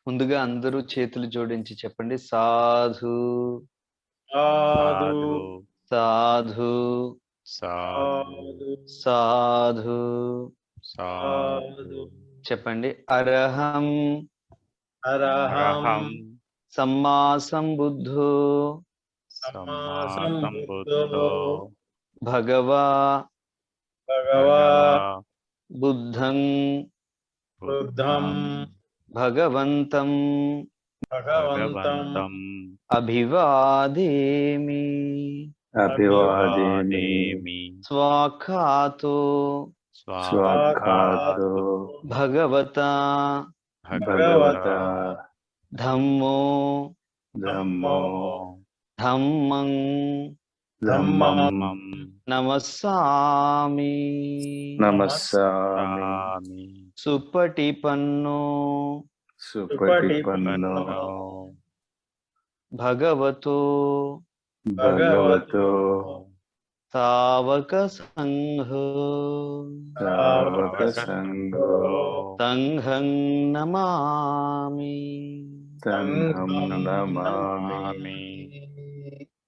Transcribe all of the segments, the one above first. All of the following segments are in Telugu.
ముందుగా అందరూ చేతులు జోడించి చెప్పండి. సాధు సాధు సాధు సాధు సాధు. సాధు చెప్పండి. అరహం అరహం సమ్మా సంబుద్ధో సమ్మా సంబుద్ధో భగవా భగవా బుద్ధం బుద్ధం భగవంతం భగవంతం అభివాదేమి అభివాదేమి స్వాఖాతో స్వాఖాతో భగవతా భగవత ధమ్మో ధమ్మో ధమ్మం ధమ్మం నమస్సామి నమస్సామి సుపటిపన్నో సుపటిపన్నో భగవతో భగవతో తావక సంఘో శ్రావక సంఘో సంఘం నమామి. సంఘం నమామి.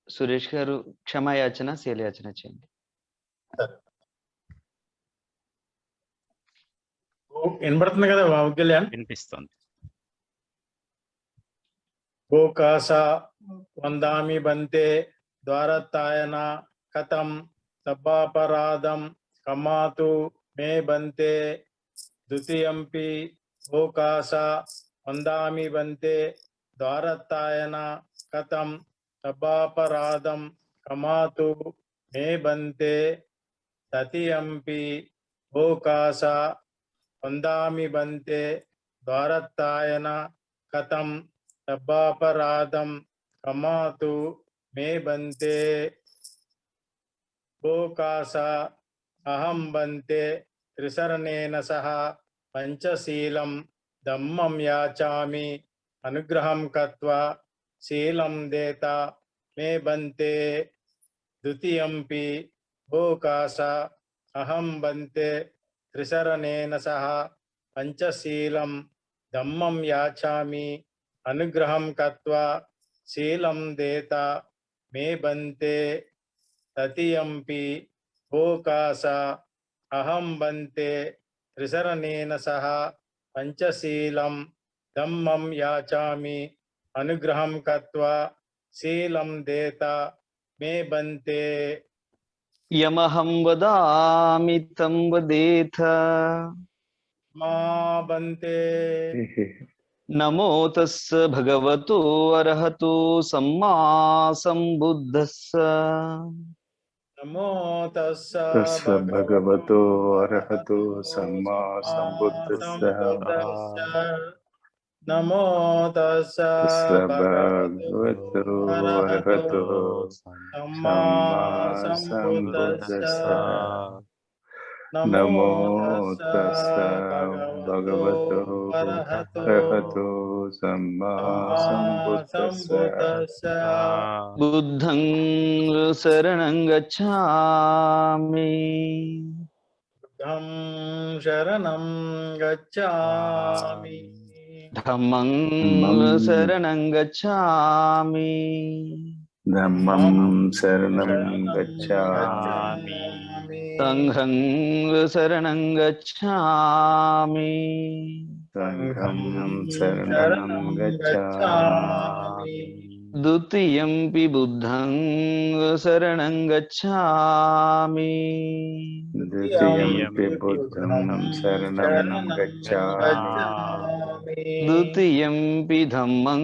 సురేష్ గారు క్షమాయాచన శీలయాచన చేయండి. వినబడుతుంది కదా బాబు కళ్యాణ్? వినిపిస్తుంది. గోకాస వందామి బంతే ద్వారతాయన కథం సబ్బాపరాధం కమాతు మే బంతే ద్వితీయంపి గోకాస వందామి బంతే ద్వారతాయన కథం సబ్బాపరాధం కమాతు మే బంతే తతియంపి గోకాస వందామి బంతే ద్వారతాయన కథం సబ్బాపరాధం కమాతు మే బంతే గోకాస అహం బంతే త్రిశరణేన సహ పంచశీలం ధమ్మం యాచామి అనుగ్రహం కత్వా శీలం దేత మే బంతే ద్వితీయంపి గోకాస అహం బంతే త్రిశరణేన సహ పంచశీలం ధమ్మం యాచామి అనుగ్రహం కత్వా శీలం దేత మే బంతే తతియంపి గోకాస అహం బంతే త్రిశరణేన సహ పంచశీలం ధమ్మం యాచామి అనుగ్రహం కత్వా శీలం దేత మే బంతే. యమహం వదామి తం వదేథ మా బంతే నమో తస్స భగవతో అర్హతో సమ్మా సంబుద్ధస్స. నమో తస్స తస్స భగవతో అర్హతో సమ్మా సంబుద్ధస్స. నమో తస్స తస్స భగవతో భగవతో అర్హతో అర్హతో సమ్మా సమ్మా సంబుద్ధస్స. సంబుద్ధస్స. నమో నమో తస్స తస్స భగవతో భగవతో అర్హతో అర్హతో సమ్మా సంబుద్ధస్స. సంబుద్ధస్స. బుద్ధం శరణం గచ్ఛామి బుద్ధం శరణం గచ్ఛామి. ధమ్మం శరణం గచ్ఛామి ధమ్మం శరణం గచ్ఛామి. సంఘం శరణం గచ్ఛామి సంఘం శరణం గచ్ఛామి. ద్వితీయంపి బుద్ధం శరణం గచ్ఛామి ద్వితీయంపి బుద్ధం శరణం గచ్ఛామి. ద్వితీయంపి ధమ్మం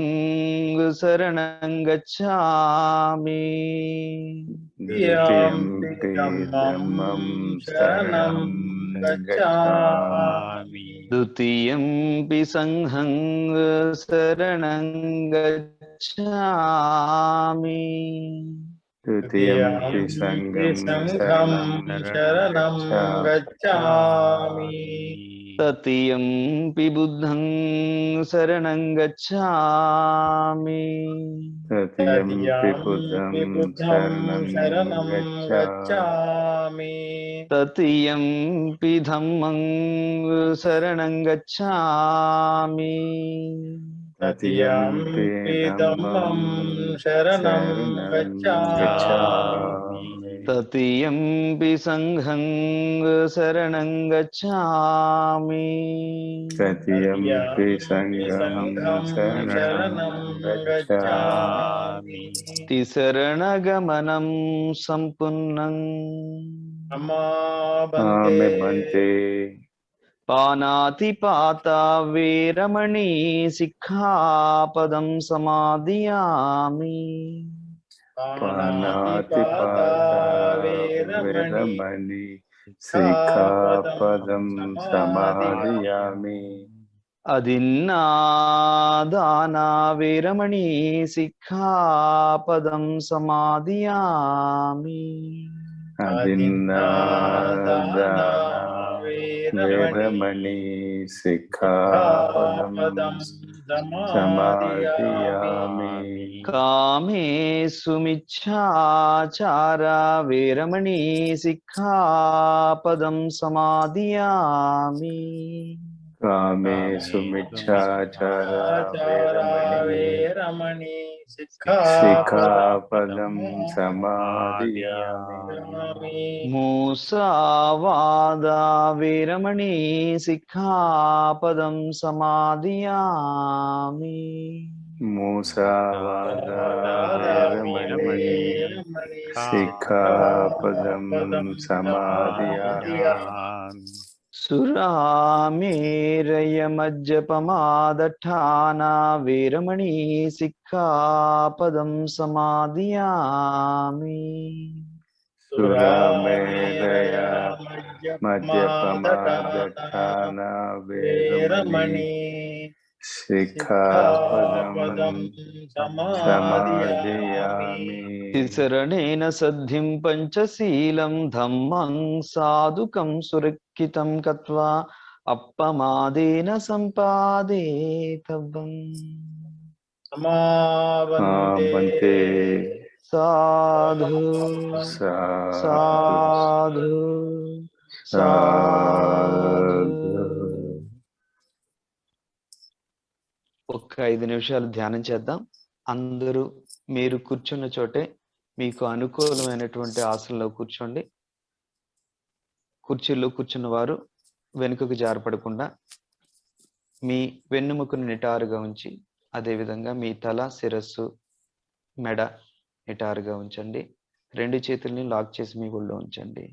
శరణం గచ్ఛామి ద్వితీయంపి ధమ్మం శరణం గచ్ఛామి. ద్వితీయంపి సంఘం శరణం గచ్ఛామి ద్వితీయంపి సంఘం శరణం గచ్ఛామి. తృతీయంపి బుద్ధం శరణం గచ్ఛామి తృతీయంపి బుద్ధం శరణం గచ్ఛామి. తృతీయంపి ధమ్మం శరణం గచ్ఛామి तृतीयम्पि धम्मं धम्मं शरणं शरणं गच्छामि गच्छामि तृतीयम्पि संघं शरणं गच्छामि तृतीयम्पि तृतीयम्पि सङ्घं संघं शरणं शरणं गच्छामि गच्छामि तिसरणगमनं सम्पूर्णम् अमाबन्ते आमे भन्ते पानातिपाता वीरमणि सिक्खापदं समादियामि पानातिपाता पानातिपाता वेरमणि वेरमणि सिक्खापदं सिक्खापदं समादियामि समादयामि अदिन्नादाना वीरमणि सिक्खापदं समादियामि अदिन्नादाना अदिन्नादाना वेरमणि वेरमणि सिक्खापदं सिक्खापदं समादयामि समादियामि कामेषु मिच्छाचारा वीरमणि सिक्खापदं समादियामि कामेषु मिच्छाचारा आचारा वेरमणि वेरमणि सिक्खापदं सिक्खापदं समादयामि मूसावादा वीरमणि सिक्खापदं समादियामि मूसावादा वेरमणि वेरमणि सिक्खापदं सिक्खापदं समादयामि सुरामेरयमज्जपमादठाना वीरमणि सिक्खापदं समादियामि सुरामेरया मज्जपमादठाना मद्यपमादठाना वेरमणि वेरमणि सिक्खापदं सिक्खापदं समादियामि समादयामि तिसरणेन सद्धिं पञ्चशीलं धम्मं साधुकं सुरक्षितं कत्वा अप्पमादेन सम्पादेतव्यम् समावन्ते भन्ते साधु साधु साधु సాధు. సాధు ఒక్క 5 నిమిషాలు ధ్యానం చేద్దాం. అందరూ మీరు కూర్చున్న చోటే మీకు అనుకూలమైనటువంటి ఆసనంలో కూర్చోండి. కుర్చీలో కూర్చున్న వారు వెనుకకు జారపడకుండా మీ వెన్నుముకను నిటారుగా ఉంచి, అదేవిధంగా మీ తల, శిరస్సు, మెడ నిటారుగా ఉంచండి. 2 చేతుల్ని లాక్ చేసి మీ ఒళ్ళో ఉంచండి.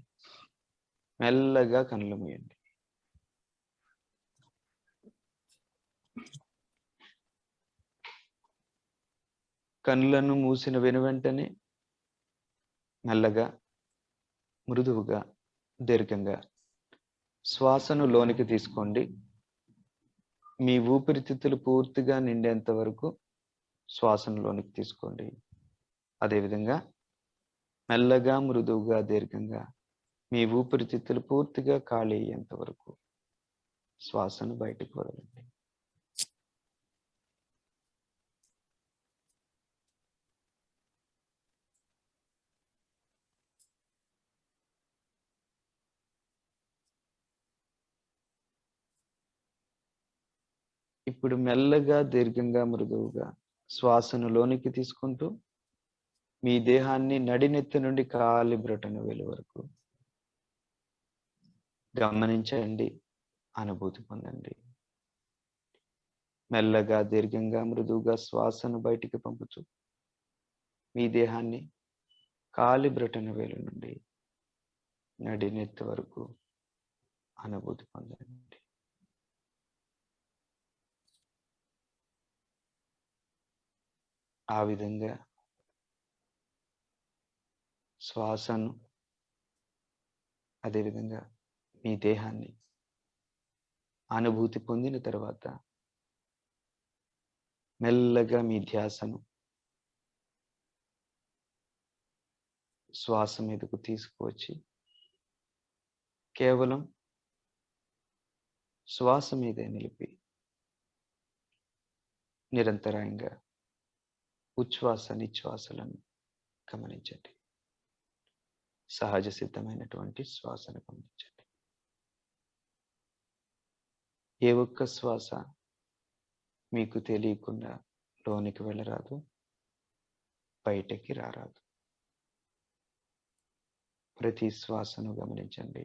మెల్లగా కళ్ళు మూయండి. కళ్ళను మూసిన వెనువెంటనే మెల్లగా, మృదువుగా, దీర్ఘంగా శ్వాసను లోనికి తీసుకోండి. మీ ఊపిరితిత్తులు పూర్తిగా నిండేంత వరకు శ్వాసను లోనికి తీసుకోండి. అదేవిధంగా మెల్లగా, మృదువుగా, దీర్ఘంగా మీ ఊపిరితిత్తులు పూర్తిగా ఖాళీ అయ్యేంత వరకు శ్వాసను బయటకు వదలండి. ఇప్పుడు మెల్లగా, దీర్ఘంగా, మృదువుగా శ్వాసను లోనికి తీసుకుంటూ మీ దేహాన్ని నడినెత్తి నుండి కాలి బ్రొటన వేలు వరకు గమనించండి, అనుభూతి పొందండి. మెల్లగా, దీర్ఘంగా, మృదువుగా శ్వాసను బయటికి పంపుతూ మీ దేహాన్ని కాలి బ్రొటన వేలు నుండి నడినెత్తి వరకు అనుభూతి పొందండి. ఆ విధంగా శ్వాసను, అదేవిధంగా మీ దేహాన్ని అనుభూతి పొందిన తర్వాత మెల్లగా మీ ధ్యాసను శ్వాస మీదకు తీసుకువచ్చి కేవలం శ్వాస మీదే నిలిపి నిరంతరాయంగా ఉచ్ఛ్వాస నిశ్వాసలను గమనించండి. సహజ సిద్ధమైనటువంటి శ్వాసను గమనించండి. ఏ ఒక్క శ్వాస మీకు తెలియకుండా లోనికి వెళ్ళరాదు, బయటకి రారాదు. ప్రతి శ్వాసను గమనించండి.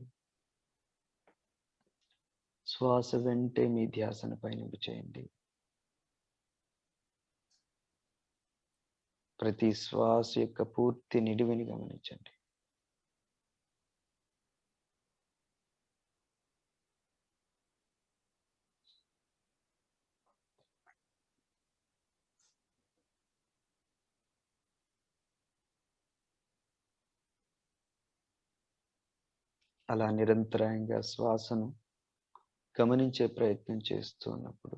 శ్వాస వెంటే మీ ధ్యాసను పైన చేయండి. ప్రతి శ్వాస యొక్క పూర్తి నిడివిని గమనించండి. అలా నిరంతరాయంగా శ్వాసను గమనించే ప్రయత్నం చేస్తూ ఉన్నప్పుడు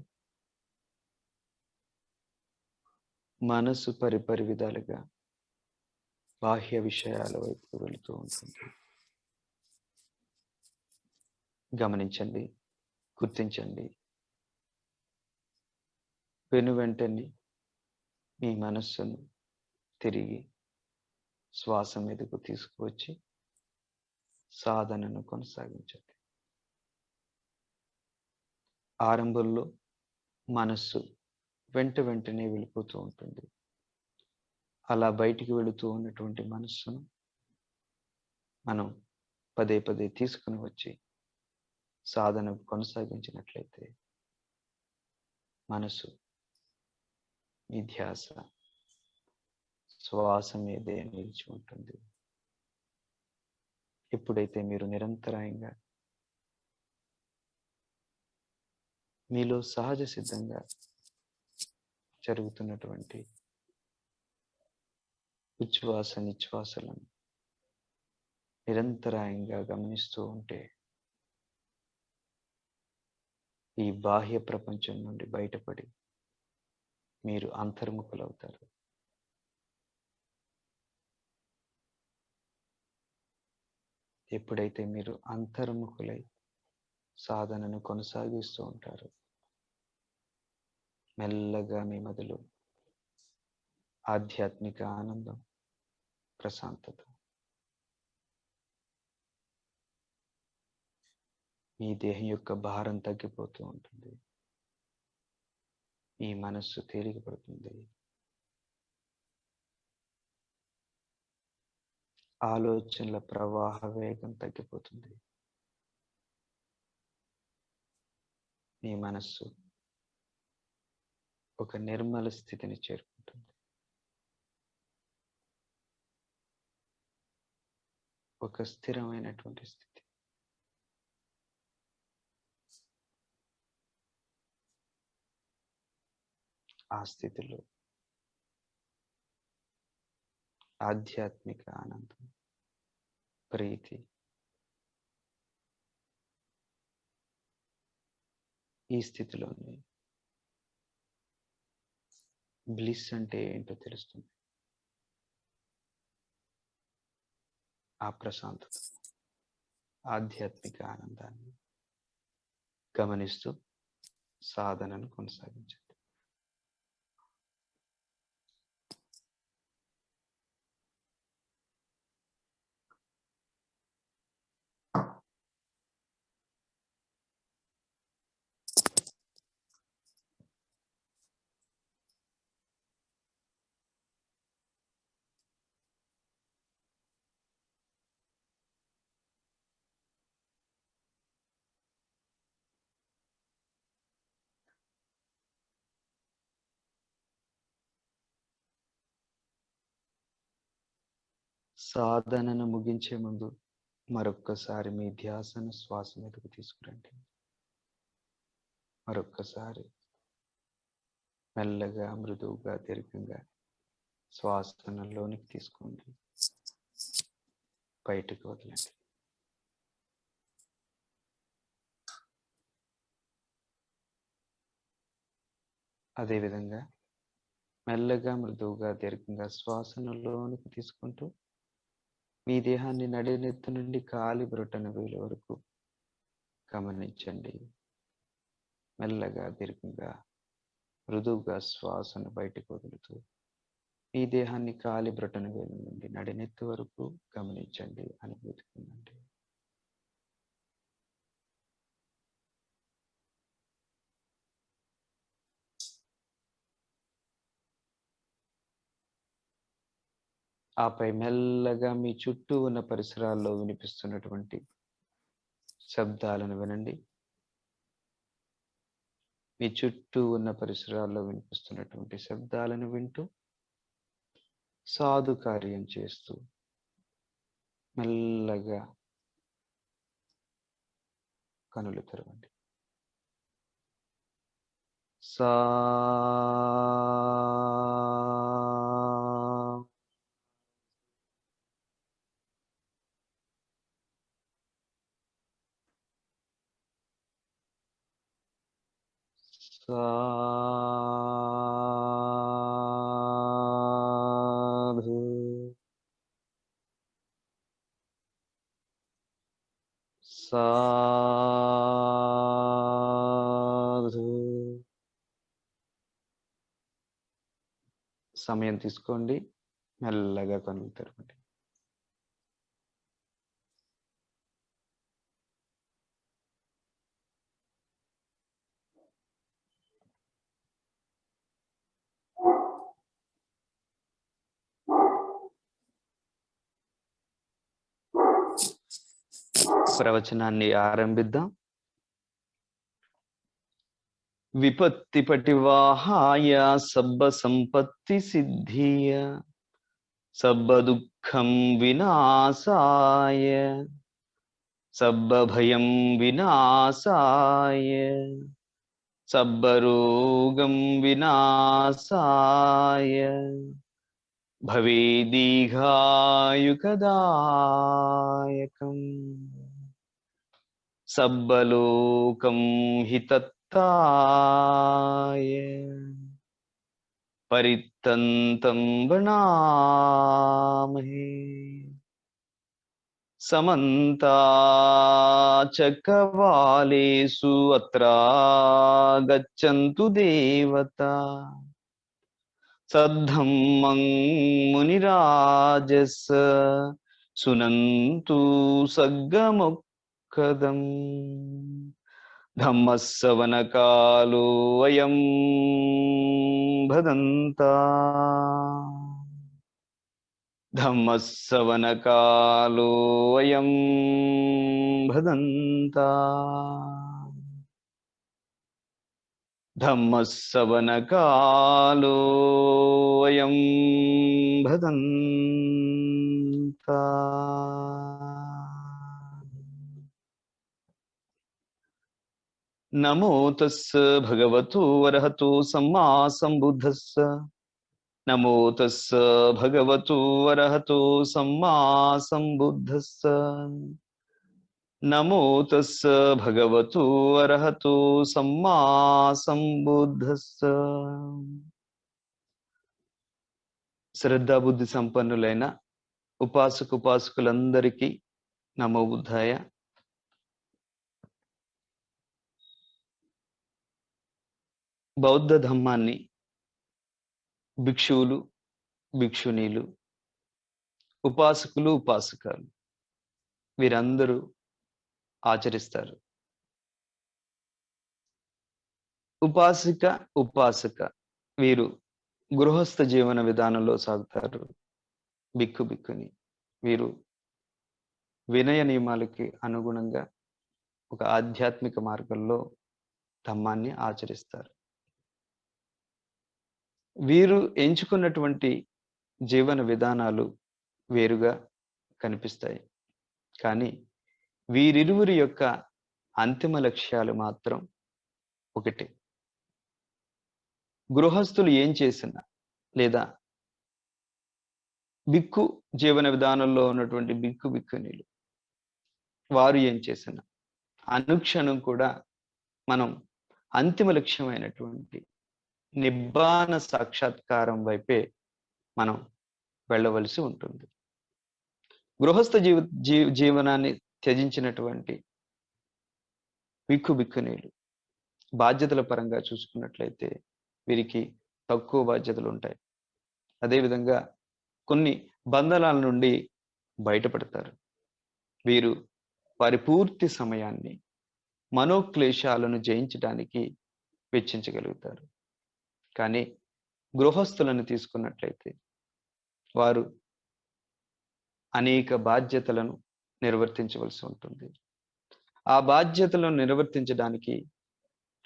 మనసు పరిపరి విధాలుగా బాహ్య విషయాల వైపు వెళుతూ ఉంటుంది. గమనించండి, గుర్తించండి. వెంటనే మీ మనస్సును తిరిగి శ్వాస మీదకు తీసుకువచ్చి సాధనను కొనసాగించండి. ఆరంభంలో మనస్సు వెంటనే వెళ్ళిపోతూ ఉంటుంది. అలా బయటికి వెళుతూ ఉన్నటువంటి మనస్సును మనం పదే పదే తీసుకుని వచ్చి సాధన కొనసాగించినట్లయితే మనసు మీ ధ్యాస శ్వాస మీదే నిలిచి ఉంటుంది. ఎప్పుడైతే మీరు నిరంతరాయంగా మీలో సహజ సిద్ధంగా జరుగుతున్నటువంటి ఉచ్ఛ్వాస నిశ్వాసలను నిరంతరాయంగా గమనిస్తూ ఉంటే ఈ బాహ్య ప్రపంచం నుండి బయటపడి మీరు అంతర్ముఖులవుతారు. ఎప్పుడైతే మీరు అంతర్ముఖులై సాధనను కొనసాగిస్తూ ఉంటారు, మెల్లగా మీ మొదలు ఆధ్యాత్మిక ఆనందం, ప్రశాంతత, మీ దేహం యొక్క భారం తగ్గిపోతూ ఉంటుంది. మీ మనస్సు తేలికపడుతుంది. ఆలోచనల ప్రవాహ వేగం తగ్గిపోతుంది. మీ మనస్సు ఒక నిర్మల స్థితిని చేరుకుంటుంది. ఒక స్థిరమైనటువంటి స్థితి. ఆ స్థితిలో ఆధ్యాత్మిక ఆనందం, ప్రీతి, ఈ స్థితిలోనే బ్లిస్ అంటే ఏంటో తెలుస్తుంది. ఆ ప్రశాంతత, ఆధ్యాత్మిక ఆనందాన్ని గమనిస్తూ సాధనను కొనసాగించండి. సాధనను ముగించే ముందు మరొక్కసారి మీ ధ్యాసను శ్వాస మీదకు తీసుకురండి. మరొక్కసారి మెల్లగా, మృదువుగా, దీర్ఘంగా శ్వాసను లోనికి తీసుకోండి, బయటకు వదలండి. అదేవిధంగా మెల్లగా, మృదువుగా, దీర్ఘంగా శ్వాసను లోనికి తీసుకుంటూ మీ దేహాన్ని నడినెత్తు నుండి కాలి బ్రొటన వేలు వరకు గమనించండి. మెల్లగా, దీర్ఘంగా, మృదువుగా శ్వాసను బయటకు వదులుతూ మీ దేహాన్ని కాలి బ్రొటన వేలు నుండి నడినెత్తు వరకు గమనించండి, అనుభూతి పొందండి. ఆపై మెల్లగా మీ చుట్టూ ఉన్న పరిసరాల్లో వినిపిస్తున్నటువంటి శబ్దాలను వినండి. మీ చుట్టూ ఉన్న పరిసరాల్లో వినిపిస్తున్నటువంటి శబ్దాలను వింటూ సాధు కార్యం చేస్తూ మెల్లగా కనులు తెరవండి. సా సాధు సాధు. సమయం తీసుకోండి, మెల్లగా కనులు తెరవండి. ప్రవచనాన్ని ఆరంభిద్దాం. విపత్తి పటివాహాయ సబ్బ సంపత్తి సిద్ధియ సబ్బ దుఃఖం వినాశాయ సబ్బ భయం వినాశాయ సబ్బ రోగం వినాశాయ భవేదీఘాయుకదాయకం సబ్బలోకం హితత్తాయ పరిత్తంతం వనామహే సమంతాచక్రవాలేషు అత్రా గచ్చन्तు దేవతా సద్ధమ్మం మునిరాజస్ సునంతు సగ్గముఖదం ధమ్మస్సవనకాలో అయం భదంతా ధమ్మస్సవనకాలో అయం భదంతా ధమ్మస్సవనకాలో అయం భదంతా. నమో తస్స భగవతో అర్హతో సమ్మా సంబుద్ధస్స. నమో తస్స భగవతో అర్హతో సమ్మా సంబుద్ధస్స. నమో తస్స భగవతో అర్హతో సమ్మా సంబుద్ధస్స. శ్రద్ధాబుద్ధి సంపన్నులైన ఉపాసకులందరికీ నమో బుద్ధాయ. బౌద్ధ ధమ్మాన్ని భిక్షువులు, భిక్షునీలు, ఉపాసకులు, వీరందరూ ఆచరిస్తారు. ఉపాసక వీరు గృహస్థ జీవన విధానంలో సాగుతారు. బిక్కుని వీరు వినయ నియమాలకి అనుగుణంగా ఒక ఆధ్యాత్మిక మార్గంలో ధమ్మాన్ని ఆచరిస్తారు. వీరు ఎంచుకున్నటువంటి జీవన విధానాలు వేరుగా కనిపిస్తాయి, కానీ వీరిరువురి యొక్క అంతిమ లక్ష్యాలు మాత్రం ఒకటే. గృహస్థులు ఏం చేసినా లేదా బిక్కు జీవన విధానంలో ఉన్నటువంటి బిక్కునీలు వారు ఏం చేసినా అనుక్షణం కూడా మనం అంతిమ లక్ష్యమైనటువంటి నిబ్బాన సాక్షాత్కారం వైపే మనం వెళ్ళవలసి ఉంటుంది. గృహస్థ జీవనాన్ని త్యజించినటువంటి బిక్కునీలు బాధ్యతల పరంగా చూసుకున్నట్లయితే వీరికి తక్కువ బాధ్యతలు ఉంటాయి. అదేవిధంగా కొన్ని బంధనాల నుండి బయటపడతారు. వీరు వారి పూర్తి సమయాన్ని మనోక్లేశాలను జయించడానికి వెచ్చించగలుగుతారు. కానీ గృహస్థులను తీసుకున్నట్లయితే వారు అనేక బాధ్యతలను నిర్వర్తించవలసి ఉంటుంది. ఆ బాధ్యతలను నిర్వర్తించడానికి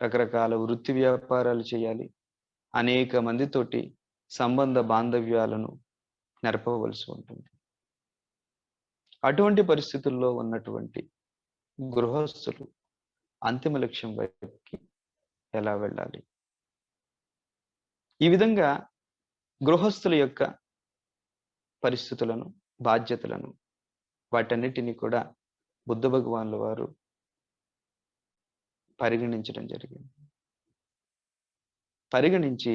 రకరకాల వృత్తి వ్యాపారాలు చేయాలి. అనేక మందితోటి సంబంధ బాంధవ్యాలను నెరపవలసి ఉంటుంది. అటువంటి పరిస్థితుల్లో ఉన్నటువంటి గృహస్థులు అంతిమ లక్ష్యం వైపుకి ఎలా వెళ్ళాలి? ఈ విధంగా గృహస్థుల యొక్క పరిస్థితులను, బాధ్యతలను, వాటన్నిటిని కూడా బుద్ధ భగవానుల వారు పరిగణించడం జరిగింది. పరిగణించి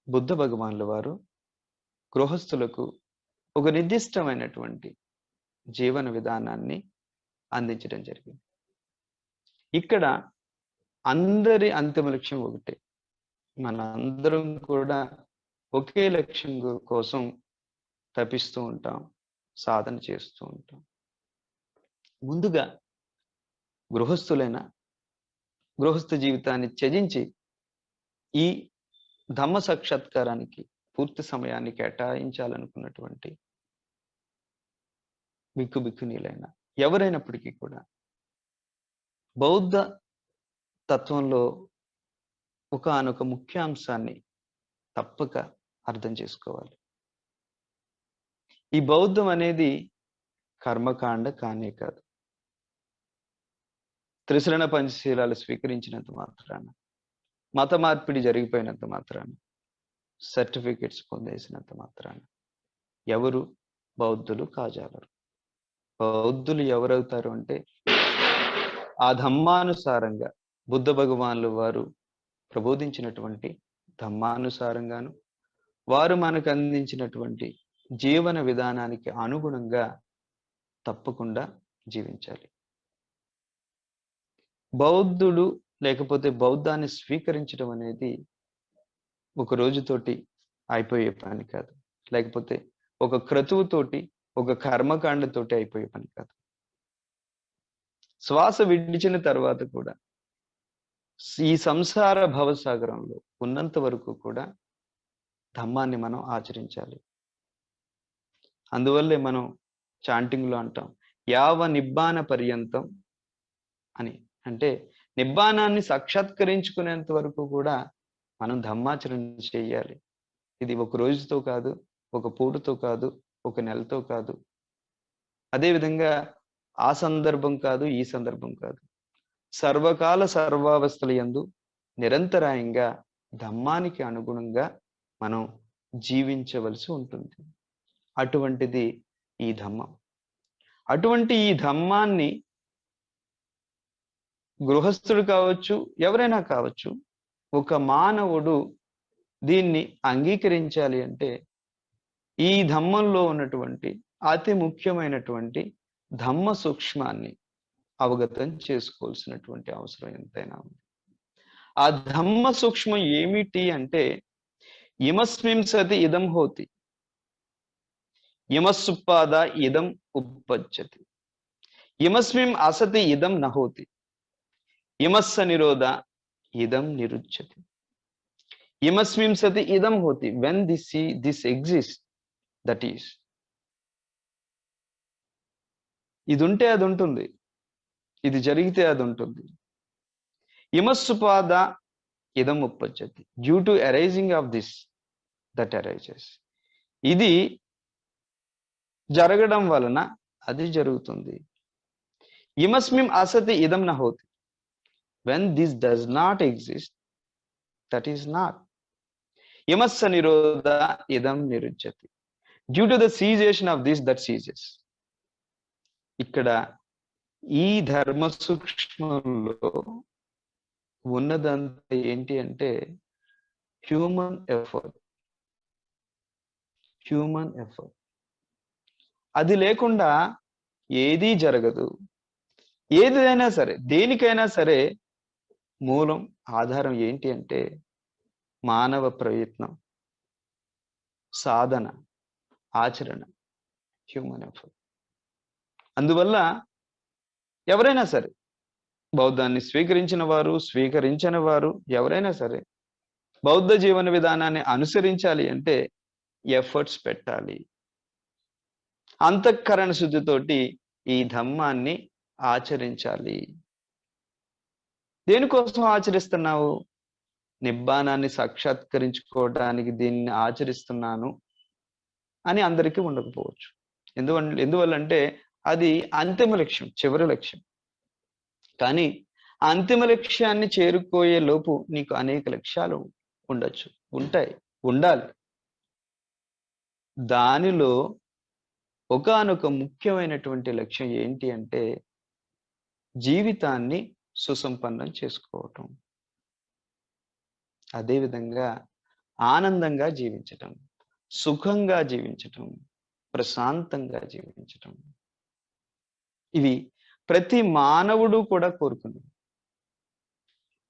బుద్ధ భగవానుల వారు గృహస్థులకు ఒక నిర్దిష్టమైనటువంటి జీవన విధానాన్ని అందించడం జరిగింది. ఇక్కడ అందరి అంతిమ లక్ష్యం ఒకటే. మన అందరం కూడా ఒకే లక్ష్యం కోసం తపిస్తూ ఉంటాం, సాధన చేస్తూ ఉంటాం. ముందుగా గృహస్థులైన గృహస్థ జీవితాన్ని త్యజించి ఈ ధమ్మ సాక్షాత్కారానికి పూర్తి సమయాన్ని కేటాయించాలనుకున్నటువంటి బిక్కుబిక్కునీలైన ఎవరైనప్పటికీ కూడా బౌద్ధ తత్వంలో ఒకానొక ముఖ్యాంశాన్ని తప్పక అర్థం చేసుకోవాలి. ఈ బౌద్ధం అనేది కర్మకాండ కానే కాదు. త్రిశరణ పంచశీలాలు స్వీకరించినంత మాత్రాన, మత మార్పిడి జరిగిపోయినంత మాత్రాన, సర్టిఫికెట్స్ పొందేసినంత మాత్రాన ఎవరు బౌద్ధులు కాజాలరు. బౌద్ధులు ఎవరవుతారు అంటే ఆ ధమ్మానుసారంగా బుద్ధ భగవానులు వారు ప్రబోధించినటువంటి ధమ్మానుసారంగాను, వారు మనకు అందించినటువంటి జీవన విధానానికి అనుగుణంగా తప్పకుండా జీవించాలి. బౌద్ధుడు లేకపోతే బౌద్ధాన్ని స్వీకరించడం అనేది ఒక రోజుతోటి అయిపోయే పని కాదు. లేకపోతే ఒక క్రతువుతోటి, ఒక కర్మకాండతోటి అయిపోయే పని కాదు. శ్వాస విడిచిన తర్వాత కూడా ఈ సంసార భవసాగరంలో ఉన్నంత వరకు కూడా ధమ్మాన్ని మనం ఆచరించాలి. అందువల్లే మనం చాంటింగ్లో అంటాం యావ నిబ్బాన పర్యంతం అని. అంటే నిబ్బానాన్ని సాక్షాత్కరించుకునేంత వరకు కూడా మనం ధమ్మాచరణ చేయాలి. ఇది ఒక రోజుతో కాదు, ఒక పూటతో కాదు, ఒక నెలతో కాదు, అదేవిధంగా ఆ సందర్భం కాదు, ఈ సందర్భం కాదు. సర్వకాల సర్వావస్థల యందు నిరంతరాయంగా ధమ్మానికి అనుగుణంగా మనం జీవించవలసి ఉంటుంది. అటువంటిది ఈ ధమ్మం. అటువంటి ఈ ధమ్మాన్ని గృహస్థుడు కావచ్చు, ఎవరైనా కావచ్చు, ఒక మానవుడు దీన్ని అంగీకరించాలి అంటే ఈ ధమ్మంలో ఉన్నటువంటి అతి ముఖ్యమైనటువంటి ధమ్మ సూక్ష్మాన్ని అవగతం చేసుకోవాల్సినటువంటి అవసరం ఎంతైనా ఉంది. ఆ ధమ్మ సూక్ష్మం ఏమిటి అంటే ఇమస్మిం సతి ఇదం హోతి, ఇమస్సుపాద ఇదం ఉపజ్జతి, ఇమస్మిం అసతి ఇదం నహోతి, ఇమస్స నిరోధ ఇదం నిరుచ్యతి, ఇమస్మిం సతి ఇదం హోతి. When this exist, that is. ఇది ఉంటే అది ఉంటుంది, ఇది జరిగితే అది ఉంటుంది. ఇమస్సుపాద ఇదం ఉపజ్జతి, due to arising of this that arises. ఇది జరగడం వలన అది జరుగుతుంది. ఇమస్మిం అసతి ఇదం నహోతి, when this does not exist, that is not. Imassa nirodha idam niruchyati, due to the cessation of this that ceases. ఇక్కడ ఈ ధర్మ సూక్ష్మంలో ఉన్నదంతా ఏంటి అంటే హ్యూమన్ ఎఫర్ట్. అది లేకుండా ఏదీ జరగదు. ఏదైనా సరే, దేనికైనా సరే మూలం, ఆధారం ఏంటి అంటే మానవ ప్రయత్నం, సాధన, ఆచరణ, హ్యూమన్ ఎఫర్ట్. అందువల్ల ఎవరైనా సరే, బౌద్ధాన్ని స్వీకరించిన వారు, స్వీకరించని వారు ఎవరైనా సరే బౌద్ధ జీవన విధానాన్ని అనుసరించాలి అంటే ఎఫర్ట్స్ పెట్టాలి. అంతఃకరణ శుద్ధితోటి ఈ ధమ్మాన్ని ఆచరించాలి. దేనికోసం ఆచరిస్తున్నావు? నిబ్బానాన్ని సాక్షాత్కరించుకోవడానికి దీన్ని ఆచరిస్తున్నాను అని అందరికీ ఉండకపోవచ్చు. ఎందువల్లంటే అది అంతిమ లక్ష్యం, చివరి లక్ష్యం. కానీ అంతిమ లక్ష్యాన్ని చేరుకోయే లోపు నీకు అనేక లక్ష్యాలు ఉండొచ్చు, ఉంటాయి, ఉండాలి. దానిలో ఒకానొక ముఖ్యమైనటువంటి లక్ష్యం ఏంటి అంటే జీవితాన్ని సుసంపన్నం చేసుకోవటం, అదేవిధంగా ఆనందంగా జీవించటం, సుఖంగా జీవించటం, ప్రశాంతంగా జీవించటం. ఇవి ప్రతి మానవుడు కూడా కోరుకునేది.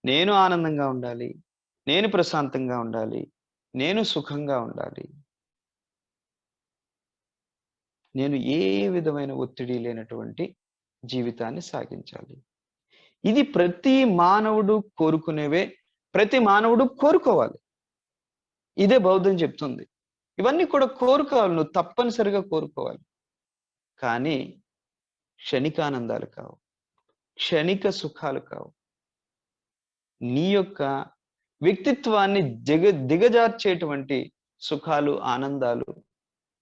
నేను ఆనందంగా ఉండాలి, నేను ప్రశాంతంగా ఉండాలి, నేను సుఖంగా ఉండాలి, నేను ఏ విధమైన ఒత్తిడి లేనటువంటి జీవితాన్ని సాగించాలి. ఇది ప్రతి మానవుడు కోరుకునేవే, ప్రతి మానవుడు కోరుకోవాలి. ఇదే బౌద్ధం చెప్తుంది. ఇవన్నీ కూడా కోరుకోవాలి, నువ్వు తప్పనిసరిగా కోరుకోవాలి. కానీ క్షణికానందాలు కావు, క్షణిక సుఖాలు కావు, నీ యొక్క వ్యక్తిత్వాన్ని దిగజార్చేటువంటి సుఖాలు, ఆనందాలు,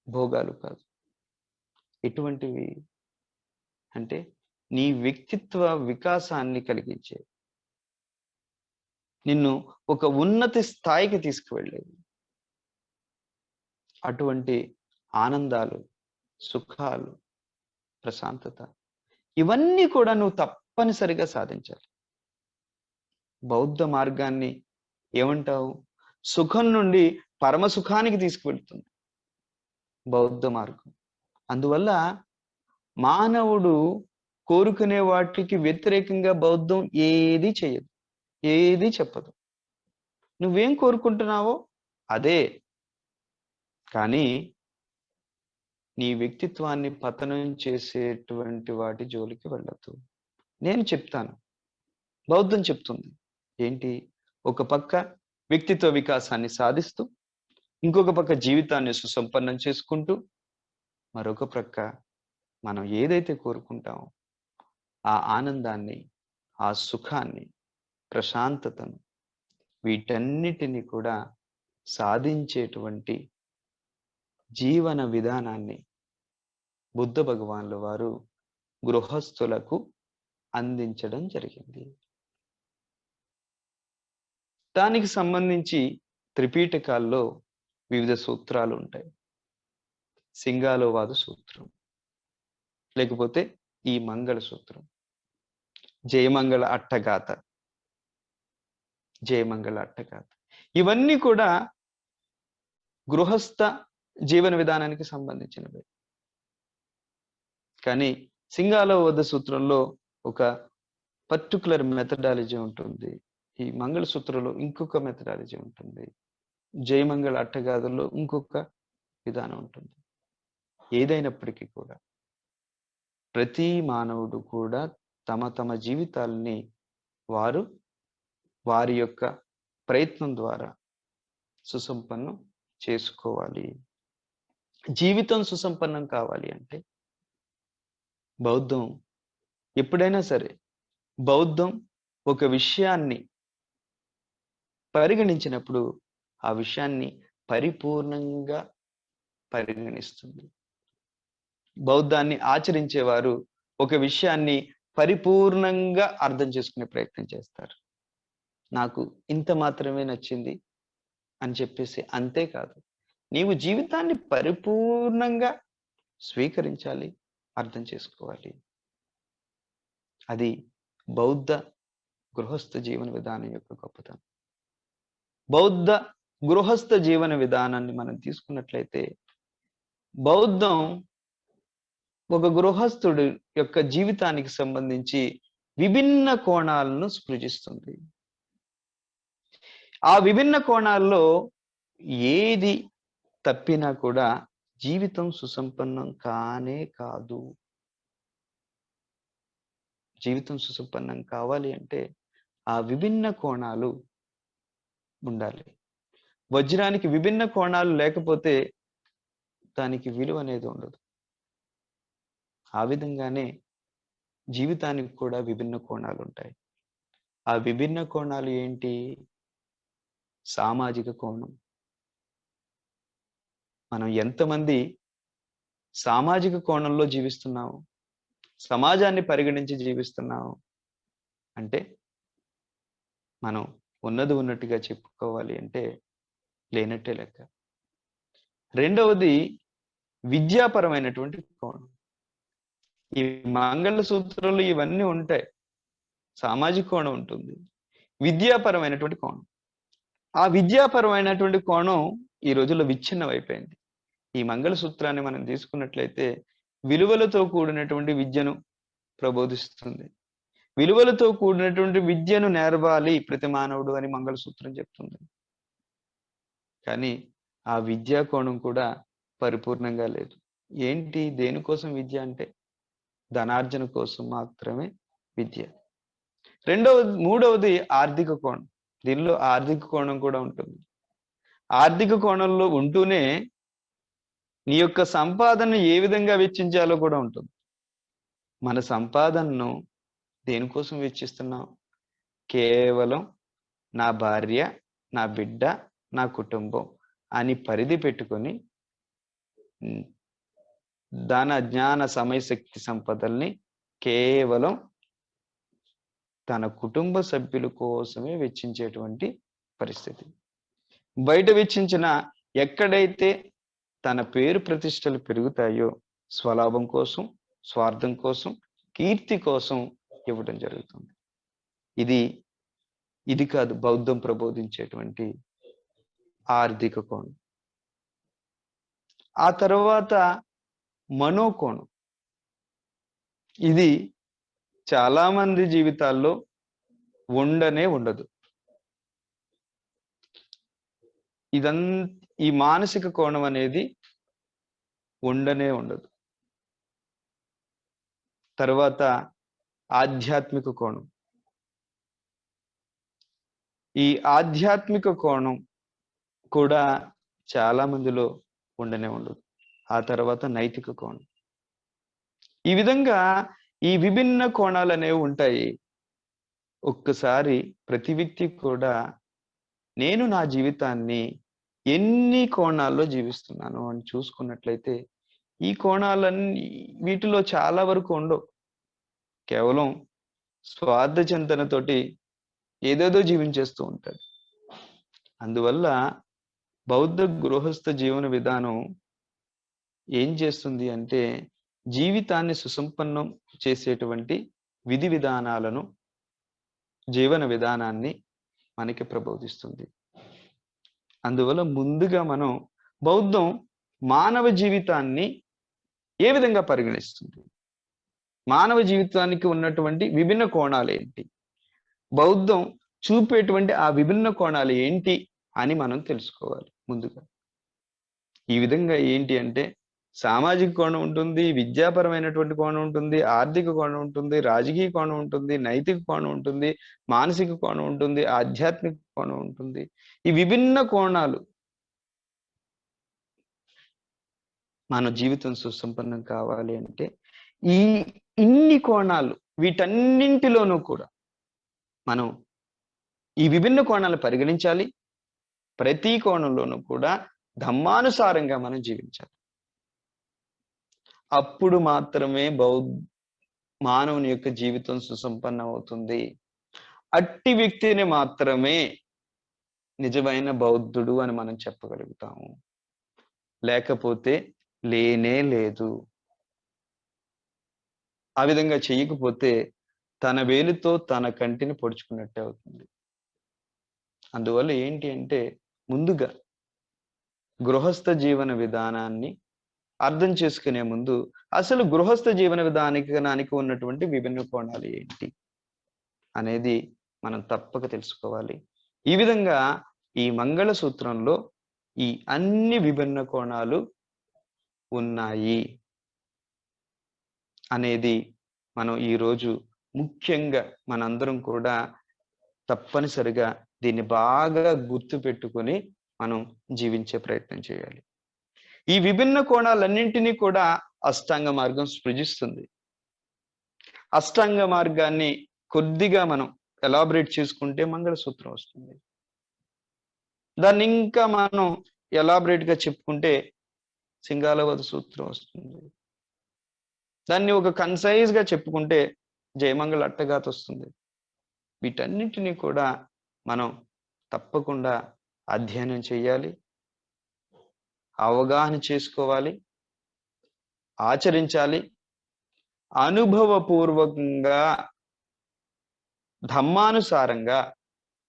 భోగాలు కాదు. ఎటువంటివి అంటే నీ వ్యక్తిత్వ వికాసాన్ని కలిగించే, నిన్ను ఒక ఉన్నతి స్థాయికి తీసుకువెళ్ళేది. అటువంటి ఆనందాలు, సుఖాలు, ప్రశాంతత, ఇవన్నీ కూడా నువ్వు తప్పనిసరిగా సాధించాలి. బౌద్ధ మార్గాన్ని ఏమంటావు? సుఖం నుండి పరమ సుఖానికి తీసుకువెళ్తుంది బౌద్ధ మార్గం. అందువల్ల మానవుడు కోరుకునే వాటికి వ్యతిరేకంగా బౌద్ధం ఏది చేయదు, ఏది చెప్పదు. నువ్వేం కోరుకుంటున్నావో అదే. కానీ నీ వ్యక్తిత్వాన్ని పతనం చేసేటువంటి వాటి జోలికి వెళ్ళొద్దు. నేను చెప్తాను, బౌద్ధం చెప్తుంది ఏంటి? ఒక పక్క వ్యక్తిత్వ వికాసాన్ని సాధిస్తూ, ఇంకొక పక్క జీవితాన్ని సుసంపన్నం చేసుకుంటూ, మరొక ప్రక్క మనం ఏదైతే కోరుకుంటామో ఆ ఆనందాన్ని, ఆ సుఖాన్ని, ప్రశాంతతను, వీటన్నిటిని కూడా సాధించేటువంటి జీవన విధానాన్ని బుద్ధ భగవాన్ల వారు గృహస్థులకు అందించడం జరిగింది. దానికి సంబంధించి త్రిపీఠకాల్లో వివిధ సూత్రాలు ఉంటాయి. సింగాలోవాద సూత్రం, లేకపోతే ఈ మంగళ సూత్రం, జయమంగళ అట్టగాథ, జయమంగళ అట్టగాథ, ఇవన్నీ కూడా గృహస్థ జీవన విధానానికి సంబంధించినవి. కానీ సింగాలోవాద సూత్రంలో ఒక పర్టికులర్ మెథడాలజీ ఉంటుంది, ఈ మంగళ సూత్రంలో ఇంకొక మెథడాలజీ ఉంటుంది, జయమంగళ అట్టగాథల్లో ఇంకొక విధానం ఉంటుంది. ఏదైనప్పటికీ కూడా ప్రతి మానవుడు కూడా తమ తమ జీవితాలని వారి యొక్క ప్రయత్నం ద్వారా సుసంపన్నం చేసుకోవాలి. జీవితం సుసంపన్నం కావాలి అంటే బౌద్ధం ఎప్పుడైనా సరే, బౌద్ధం ఒక విషయాన్ని పరిగణించినప్పుడు ఆ విషయాన్ని పరిపూర్ణంగా పరిగణిస్తుంది. బౌద్ధాన్ని ఆచరించేవారు ఒక విషయాన్ని పరిపూర్ణంగా అర్థం చేసుకునే ప్రయత్నం చేస్తారు. నాకు ఇంత మాత్రమే నచ్చింది అని చెప్పేసి అంతేకాదు, నీవు జీవితాన్ని పరిపూర్ణంగా స్వీకరించాలి, అర్థం చేసుకోవాలి. అది బౌద్ధ గృహస్థ జీవన విధానం యొక్క గొప్పతనం. బౌద్ధ గృహస్థ జీవన విధానాన్ని మనం తీసుకున్నట్లయితే, బౌద్ధం ఒక గృహస్థుడి యొక్క జీవితానికి సంబంధించి విభిన్న కోణాలను సృజిస్తుంది. ఆ విభిన్న కోణాల్లో ఏది తప్పినా కూడా జీవితం సుసంపన్నం కానే కాదు. జీవితం సుసంపన్నం కావాలి అంటే ఆ విభిన్న కోణాలు ఉండాలి. వజ్రానికి విభిన్న కోణాలు లేకపోతే దానికి విలువ అనేది ఉండదు. ఆ విధంగానే జీవితానికి కూడా విభిన్న కోణాలు ఉంటాయి. ఆ విభిన్న కోణాలు ఏంటి? సామాజిక కోణం. మనం ఎంతమంది సామాజిక కోణంలో జీవిస్తున్నాము, సమాజాన్ని పరిగణించి జీవిస్తున్నాము అంటే మనం ఉన్నది ఉన్నట్టుగా చెప్పుకోవాలి అంటే లేనట్టే లెక్క. రెండవది విద్యాపరమైనటువంటి కోణం. ఈ మంగళసూత్రాలు ఇవన్నీ ఉంటాయి. సామాజిక కోణం ఉంటుంది, విద్యాపరమైనటువంటి కోణం. ఆ విద్యాపరమైనటువంటి కోణం ఈ రోజుల్లో విచ్ఛిన్నమైపోయింది. ఈ మంగళసూత్రాన్ని మనం తీసుకున్నట్లయితే విలువలతో కూడినటువంటి విద్యను ప్రబోధిస్తుంది. విలువలతో కూడినటువంటి విద్యను నేర్పాలి ప్రతి మానవుడు అని మంగళసూత్రం చెప్తుంది. కానీ ఆ విద్యా కోణం కూడా పరిపూర్ణంగా లేదు. ఏంటి? దేనికోసం విద్య అంటే ధనార్జన కోసం మాత్రమే విద్య. మూడవది ఆర్థిక కోణం. దీనిలో ఆర్థిక కోణం కూడా ఉంటుంది. ఆర్థిక కోణంలో ఉంటూనే నీ యొక్క సంపాదనను ఏ విధంగా వెచ్చించాలో కూడా ఉంటుంది. మన సంపాదనను దేనికోసం వెచ్చిస్తున్నాం? కేవలం నా భార్య, నా బిడ్డ, నా కుటుంబం అని పరిధి పెట్టుకొని ధన జ్ఞాన సమయశక్తి సంపదల్ని కేవలం తన కుటుంబ సభ్యుల కోసమే వెచ్చించేటువంటి పరిస్థితి. బయట వెచ్చించిన ఎక్కడైతే తన పేరు ప్రతిష్టలు పెరుగుతాయో స్వలాభం కోసం, స్వార్థం కోసం, కీర్తి కోసం ఇవ్వడం జరుగుతుంది. ఇది కాదు బౌద్ధం ప్రబోధించేటువంటి ఆర్థిక కోణం. ఆ తర్వాత మనోకోణం. ఇది చాలా మంది జీవితాల్లో ఉండనే ఉండదు. ఈ మానసిక కోణం అనేది ఉండనే ఉండదు. తర్వాత ఆధ్యాత్మిక కోణం. ఈ ఆధ్యాత్మిక కోణం కూడా చాలా మందిలో ఉండనే ఉండదు. ఆ తర్వాత నైతిక కోణం. ఈ విధంగా ఈ విభిన్న కోణాలు అనేవి ఉంటాయి. ఒక్కసారి ప్రతి వ్యక్తి కూడా నేను నా జీవితాన్ని ఎన్ని కోణాల్లో జీవిస్తున్నాను అని చూసుకున్నట్లయితే ఈ కోణాలన్నీ వీటిలో చాలా వరకు ఉండవు. కేవలం స్వార్థ చింతనతోటి ఏదేదో జీవించేస్తూ ఉంటాడు. అందువల్ల బౌద్ధ గృహస్థ జీవన విధానం ఏం చేస్తుంది అంటే జీవితాన్ని సుసంపన్నం చేసేటువంటి విధి విధానాలను, జీవన విధానాన్ని మనకి ప్రబోధిస్తుంది. అందువల్ల ముందుగా మనం బౌద్ధం మానవ జీవితాన్ని ఏ విధంగా పరిగణిస్తుంది, మానవ జీవితానికి ఉన్నటువంటి విభిన్న కోణాలు ఏంటి, బౌద్ధం చూపేటువంటి ఆ విభిన్న కోణాలు ఏంటి అని మనం తెలుసుకోవాలి ముందుగా. ఈ విధంగా ఏంటి అంటే సామాజిక కోణం ఉంటుంది, విద్యాపరమైనటువంటి కోణం ఉంటుంది, ఆర్థిక కోణం ఉంటుంది, రాజకీయ కోణం ఉంటుంది, నైతిక కోణం ఉంటుంది, మానసిక కోణం ఉంటుంది, ఆధ్యాత్మిక కోణం ఉంటుంది. ఈ విభిన్న కోణాలు మన జీవితం సుసంపన్నం కావాలి అంటే ఇన్ని కోణాలు వీటన్నింటిలోనూ కూడా మనం ఈ విభిన్న కోణాలు పరిగణించాలి. ప్రతి కోణంలోనూ కూడా ధమ్మానుసారంగా మనం జీవించాలి. అప్పుడు మాత్రమే మానవుని యొక్క జీవితం సుసంపన్నం అవుతుంది. అట్టి వ్యక్తిని మాత్రమే నిజమైన బౌద్ధుడు అని మనం చెప్పగలుగుతాము. లేకపోతే లేనే లేదు. ఆ విధంగా చేయకపోతే తన వేలుతో తన కంటిని పొడుచుకున్నట్టే అవుతుంది. అందువల్ల ఏంటి అంటే ముందుగా గృహస్థ జీవన విధానాన్ని అర్థం చేసుకునే ముందు అసలు గృహస్థ జీవన విధానానికి ఉన్నటువంటి విభిన్న కోణాలు ఏంటి అనేది మనం తప్పక తెలుసుకోవాలి. ఈ విధంగా ఈ మంగళ సూత్రంలో ఈ అన్ని విభిన్న కోణాలు ఉన్నాయి అనేది మనం ఈరోజు ముఖ్యంగా మనందరం కూడా తప్పనిసరిగా దీన్ని బాగా గుర్తు పెట్టుకొని మనం జీవించే ప్రయత్నం చేయాలి. ఈ విభిన్న కోణాలన్నింటినీ కూడా అష్టాంగ మార్గం సృజిస్తుంది. అష్టాంగ మార్గాన్ని కొద్దిగా మనం ఎలాబరేట్ చేసుకుంటే మంగళసూత్రం వస్తుంది. దాన్ని ఇంకా మనం ఎలాబరేట్ గా చెప్పుకుంటే సింగాలవధ సూత్రం వస్తుంది. దాన్ని ఒక కన్సైజ్ గా చెప్పుకుంటే జయమంగళ అట్టగాథ వస్తుంది. వీటన్నిటినీ కూడా మనం తప్పకుండా అధ్యయనం చేయాలి, అవగాహన చేసుకోవాలి, ఆచరించాలి. అనుభవపూర్వకంగా ధమ్మానుసారంగా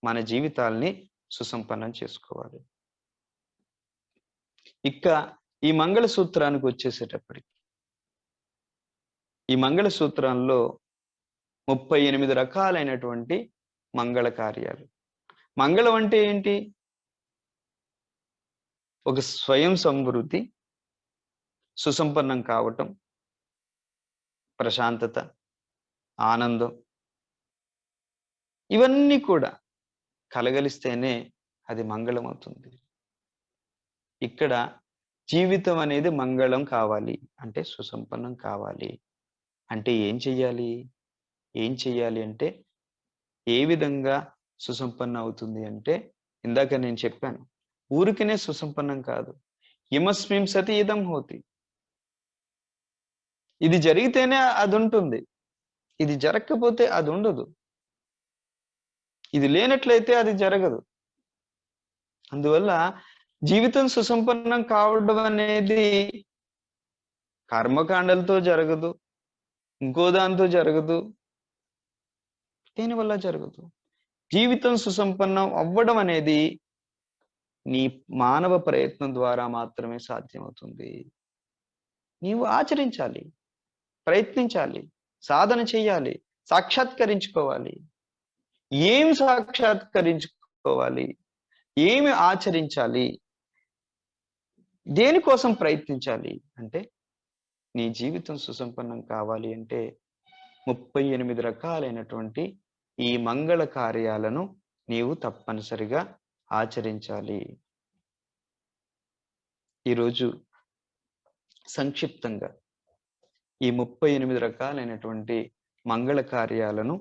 మన జీవితాల్ని సుసంపన్నం చేసుకోవాలి. ఇక ఈ మంగళసూత్రానికి వచ్చేసేటప్పటికి ఈ మంగళసూత్రంలో 38 రకాలైనటువంటి మంగళ కార్యాలు. మంగళం అంటే ఏంటి? ఒక స్వయం సమృద్ధి, సుసంపన్నం కావటం, ప్రశాంతత, ఆనందం, ఇవన్నీ కూడా కలగలిస్తేనే అది మంగళం అవుతుంది. ఇక్కడ జీవితం అనేది మంగళం కావాలి అంటే సుసంపన్నం కావాలి అంటే ఏం చెయ్యాలి? ఏం చెయ్యాలి అంటే ఏ విధంగా సుసంపన్నం అవుతుంది అంటే ఇందాక నేను చెప్పాను, ఊరికనే సుసంపన్నం కాదు. యమస్మిం సతి ఇదం హోతి. ఇది జరిగితేనే అది ఉంటుంది, ఇది జరగకపోతే అది ఉండదు. ఇది లేనట్లయితే అది జరగదు. అందువల్ల జీవితం సుసంపన్నం కావడం అనేది కర్మకాండలతో జరగదు, ఇంకో దాంతో జరగదు, దేనివల్ల జరగదు. జీవితం సుసంపన్నం అవ్వడం అనేది నీ మానవ ప్రయత్నం ద్వారా మాత్రమే సాధ్యమవుతుంది. నీవు ఆచరించాలి, ప్రయత్నించాలి, సాధన చెయ్యాలి, సాక్షాత్కరించుకోవాలి. ఏం సాక్షాత్కరించుకోవాలి? ఏమి ఆచరించాలి? దేనికోసం ప్రయత్నించాలి అంటే నీ జీవితం సుసంపన్నం కావాలి అంటే 38 రకాలైనటువంటి ఈ మంగళ కార్యాలను నీవు తప్పనిసరిగా ఆచరించాలి. ఈరోజు సంక్షిప్తంగా ఈ 38 రకాలైనటువంటి మంగళ కార్యాలను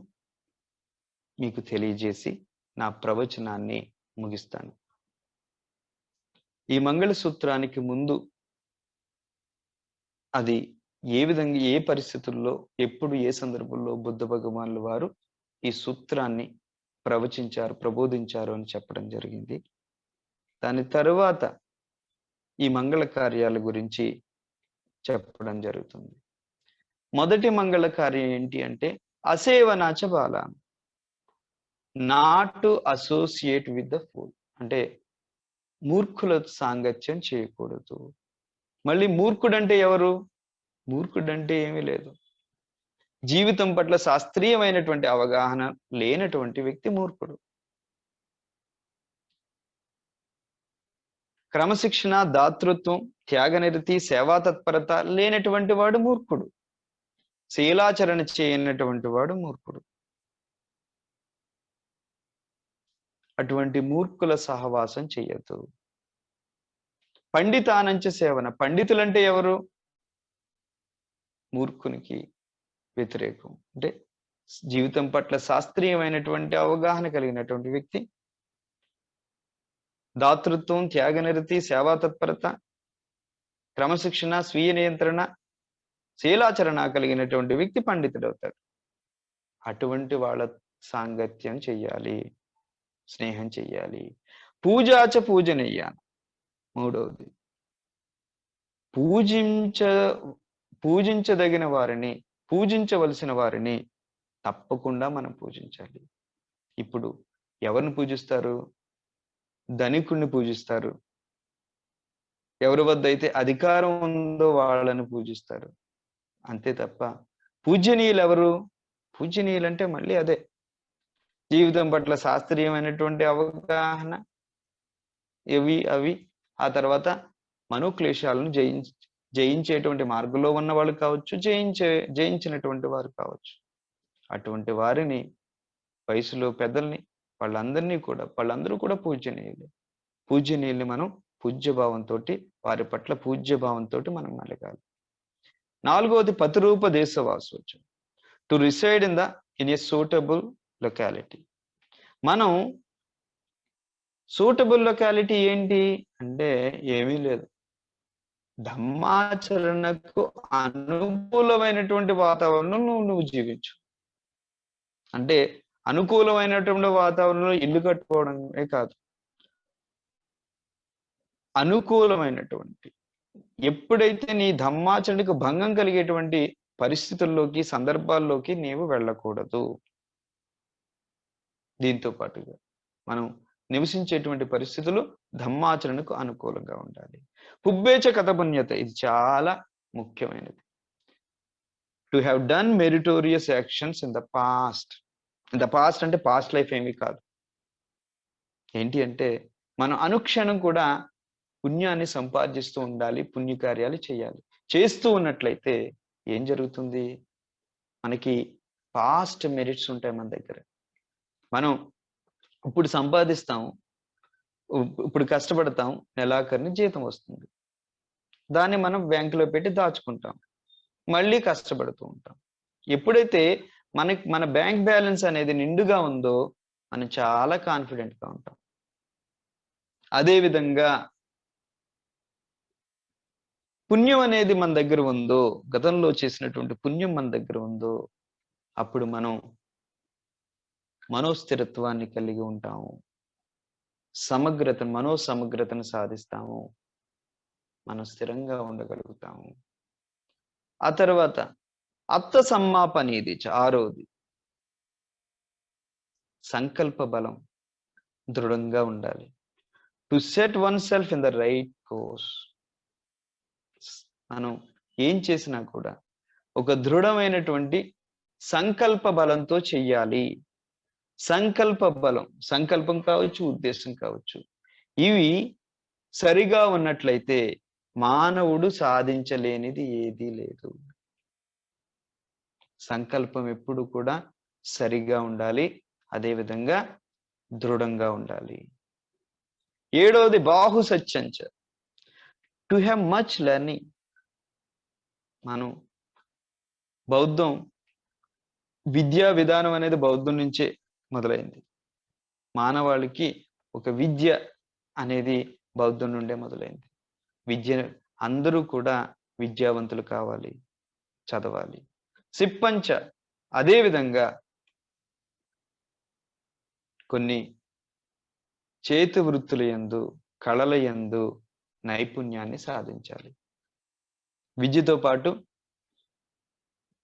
మీకు తెలియజేసి నా ప్రవచనాన్ని ముగిస్తాను. ఈ మంగళసూత్రానికి ముందు అది ఏ విధంగా, ఏ పరిస్థితుల్లో, ఎప్పుడు, ఏ సందర్భంలో బుద్ధ భగవానుల వారు ఈ సూత్రాన్ని ప్రవచించారు, ప్రబోధించారు అని చెప్పడం జరిగింది. దాని తరువాత ఈ మంగళ కార్యాల గురించి చెప్పడం జరుగుతుంది. మొదటి మంగళ కార్యం ఏంటి అంటే అసేవనాచ బాల, not to associate with the fool. అంటే మూర్ఖుల సాంగత్యం చేయకూడదు. మళ్ళీ మూర్ఖుడంటే ఎవరు? మూర్ఖుడంటే ఏమీ లేదు, జీవితం పట్ల శాస్త్రీయమైనటువంటి అవగాహన లేనటువంటి వ్యక్తి మూర్ఖుడు. క్రమశిక్షణ, దాతృత్వం, త్యాగనిరతి, సేవా తత్పరత లేనటువంటి వాడు మూర్ఖుడు. శీలాచరణ చేయనటువంటి వాడు మూర్ఖుడు. అటువంటి మూర్ఖుల సహవాసం చెయ్యొద్దు. పండితానంచ సేవన, పండితులంటే ఎవరు? మూర్ఖునికి వ్యతిరేకం. అంటే జీవితం పట్ల శాస్త్రీయమైనటువంటి అవగాహన కలిగినటువంటి వ్యక్తి, దాతృత్వం, త్యాగనిరతి, సేవా తత్పరత, క్రమశిక్షణ, స్వీయ నియంత్రణ, శీలాచరణ కలిగినటువంటి వ్యక్తి పండితుడవుతాడు. అటువంటి వాళ్ళ సాంగత్యం చెయ్యాలి, స్నేహం చెయ్యాలి. పూజాచ పూజనీయ, మూడవది పూజించదగిన వారిని, పూజించవలసిన వారిని తప్పకుండా మనం పూజించాలి. ఇప్పుడు ఎవరిని పూజిస్తారు? ధనికుణ్ణి పూజిస్తారు. ఎవరి వద్ద అయితే అధికారం ఉందో వాళ్ళని పూజిస్తారు. అంతే తప్ప పూజనీయులు ఎవరు? పూజనీయులు అంటే మళ్ళీ అదే జీవితం పట్ల శాస్త్రీయమైనటువంటి అవగాహన, అవి ఆ తర్వాత మనోక్లేశాలను జయించేటువంటి మార్గంలో ఉన్న వాళ్ళు కావచ్చు, జయించినటువంటి వారు కావచ్చు. అటువంటి వారిని, వయసులో పెద్దల్ని, వాళ్ళందరూ కూడా పూజనీయుల్ని మనం పూజ్యభావంతో, వారి పట్ల పూజ్యభావంతో మనం మెలగాలి. 4వది పతిరూప దేశవాసోచం, to reside in a suitable locality. మనం సూటబుల్ లొకాలిటీ ఏంటి అంటే ఏమీ లేదు, ధమ్మాచరణకు అనుకూలమైనటువంటి వాతావరణంలో నువ్వు జీవించు. అంటే అనుకూలమైనటువంటి వాతావరణంలో ఇల్లు కట్టుకోవడమే కాదు, అనుకూలమైనటువంటి, ఎప్పుడైతే నీ ధమ్మాచరణకు భంగం కలిగేటువంటి పరిస్థితుల్లోకి సందర్భాల్లోకి నీవు వెళ్ళకూడదు. దీంతో పాటుగా మనం నివసించేటువంటి పరిస్థితులు ధమ్మాచరణకు అనుకూలంగా ఉండాలి. పుబ్బేచ కథపుణ్యత, ఇది చాలా ముఖ్యమైనది. To have done meritorious actions in the past. In the past అంటే పాస్ట్ లైఫ్ ఏమీ కాదు. ఏంటి అంటే మనం అనుక్షణం కూడా పుణ్యాన్ని సంపాదిస్తూ ఉండాలి, పుణ్యకార్యాలు చేయాలి. చేస్తూ ఉన్నట్లయితే ఏం జరుగుతుంది, మనకి పాస్ట్ మెరిట్స్ ఉంటాయి మన దగ్గర. మనం ఇప్పుడు సంపాదిస్తాం, ఇప్పుడు కష్టపడతాం, నెలాఖరిని జీతం వస్తుంది, దాన్ని మనం బ్యాంకులో పెట్టి దాచుకుంటాం, మళ్ళీ కష్టపడుతూ ఉంటాం. ఎప్పుడైతే మన బ్యాంక్ బ్యాలెన్స్ అనేది నిండుగా ఉందో మనం చాలా కాన్ఫిడెంట్గా ఉంటాం. అదేవిధంగా పుణ్యం అనేది మన దగ్గర ఉందో, గతంలో చేసినటువంటి పుణ్యం మన దగ్గర ఉందో, అప్పుడు మనం మనోస్థిరత్వాన్ని కలిగి ఉంటాము, మనోసమగ్రతను సాధిస్తాము, మనం స్థిరంగా ఉండగలుగుతాము. ఆ తర్వాత అత్త సమ్మాపనీది, 6వది సంకల్ప బలం దృఢంగా ఉండాలి. To set one self in the right course. మనం ఏం చేసినా కూడా ఒక దృఢమైనటువంటి సంకల్ప బలంతో చెయ్యాలి. సంకల్ప బలం, సంకల్పం కావచ్చు, ఉద్దేశం కావచ్చు, ఇవి సరిగా ఉన్నట్లయితే మానవుడు సాధించలేనిది ఏదీ లేదు. సంకల్పం ఎప్పుడు కూడా సరిగా ఉండాలి, అదేవిధంగా దృఢంగా ఉండాలి. 7వది బాహు సత్యంచ, టు హ్యావ్ మచ్ లెర్నింగ్. మనం బౌద్ధం విద్యా విధానం అనేది బౌద్ధం నుంచే మొదలైంది. మానవాళికి ఒక విద్య అనేది బౌద్ధం నుండే మొదలైంది. విద్య, అందరూ కూడా విద్యావంతులు కావాలి, చదవాలి. సిప్పంచ, అదేవిధంగా కొన్ని చేతి వృత్తుల యందు, కళల యందు నైపుణ్యాన్ని సాధించాలి. విద్యతో పాటు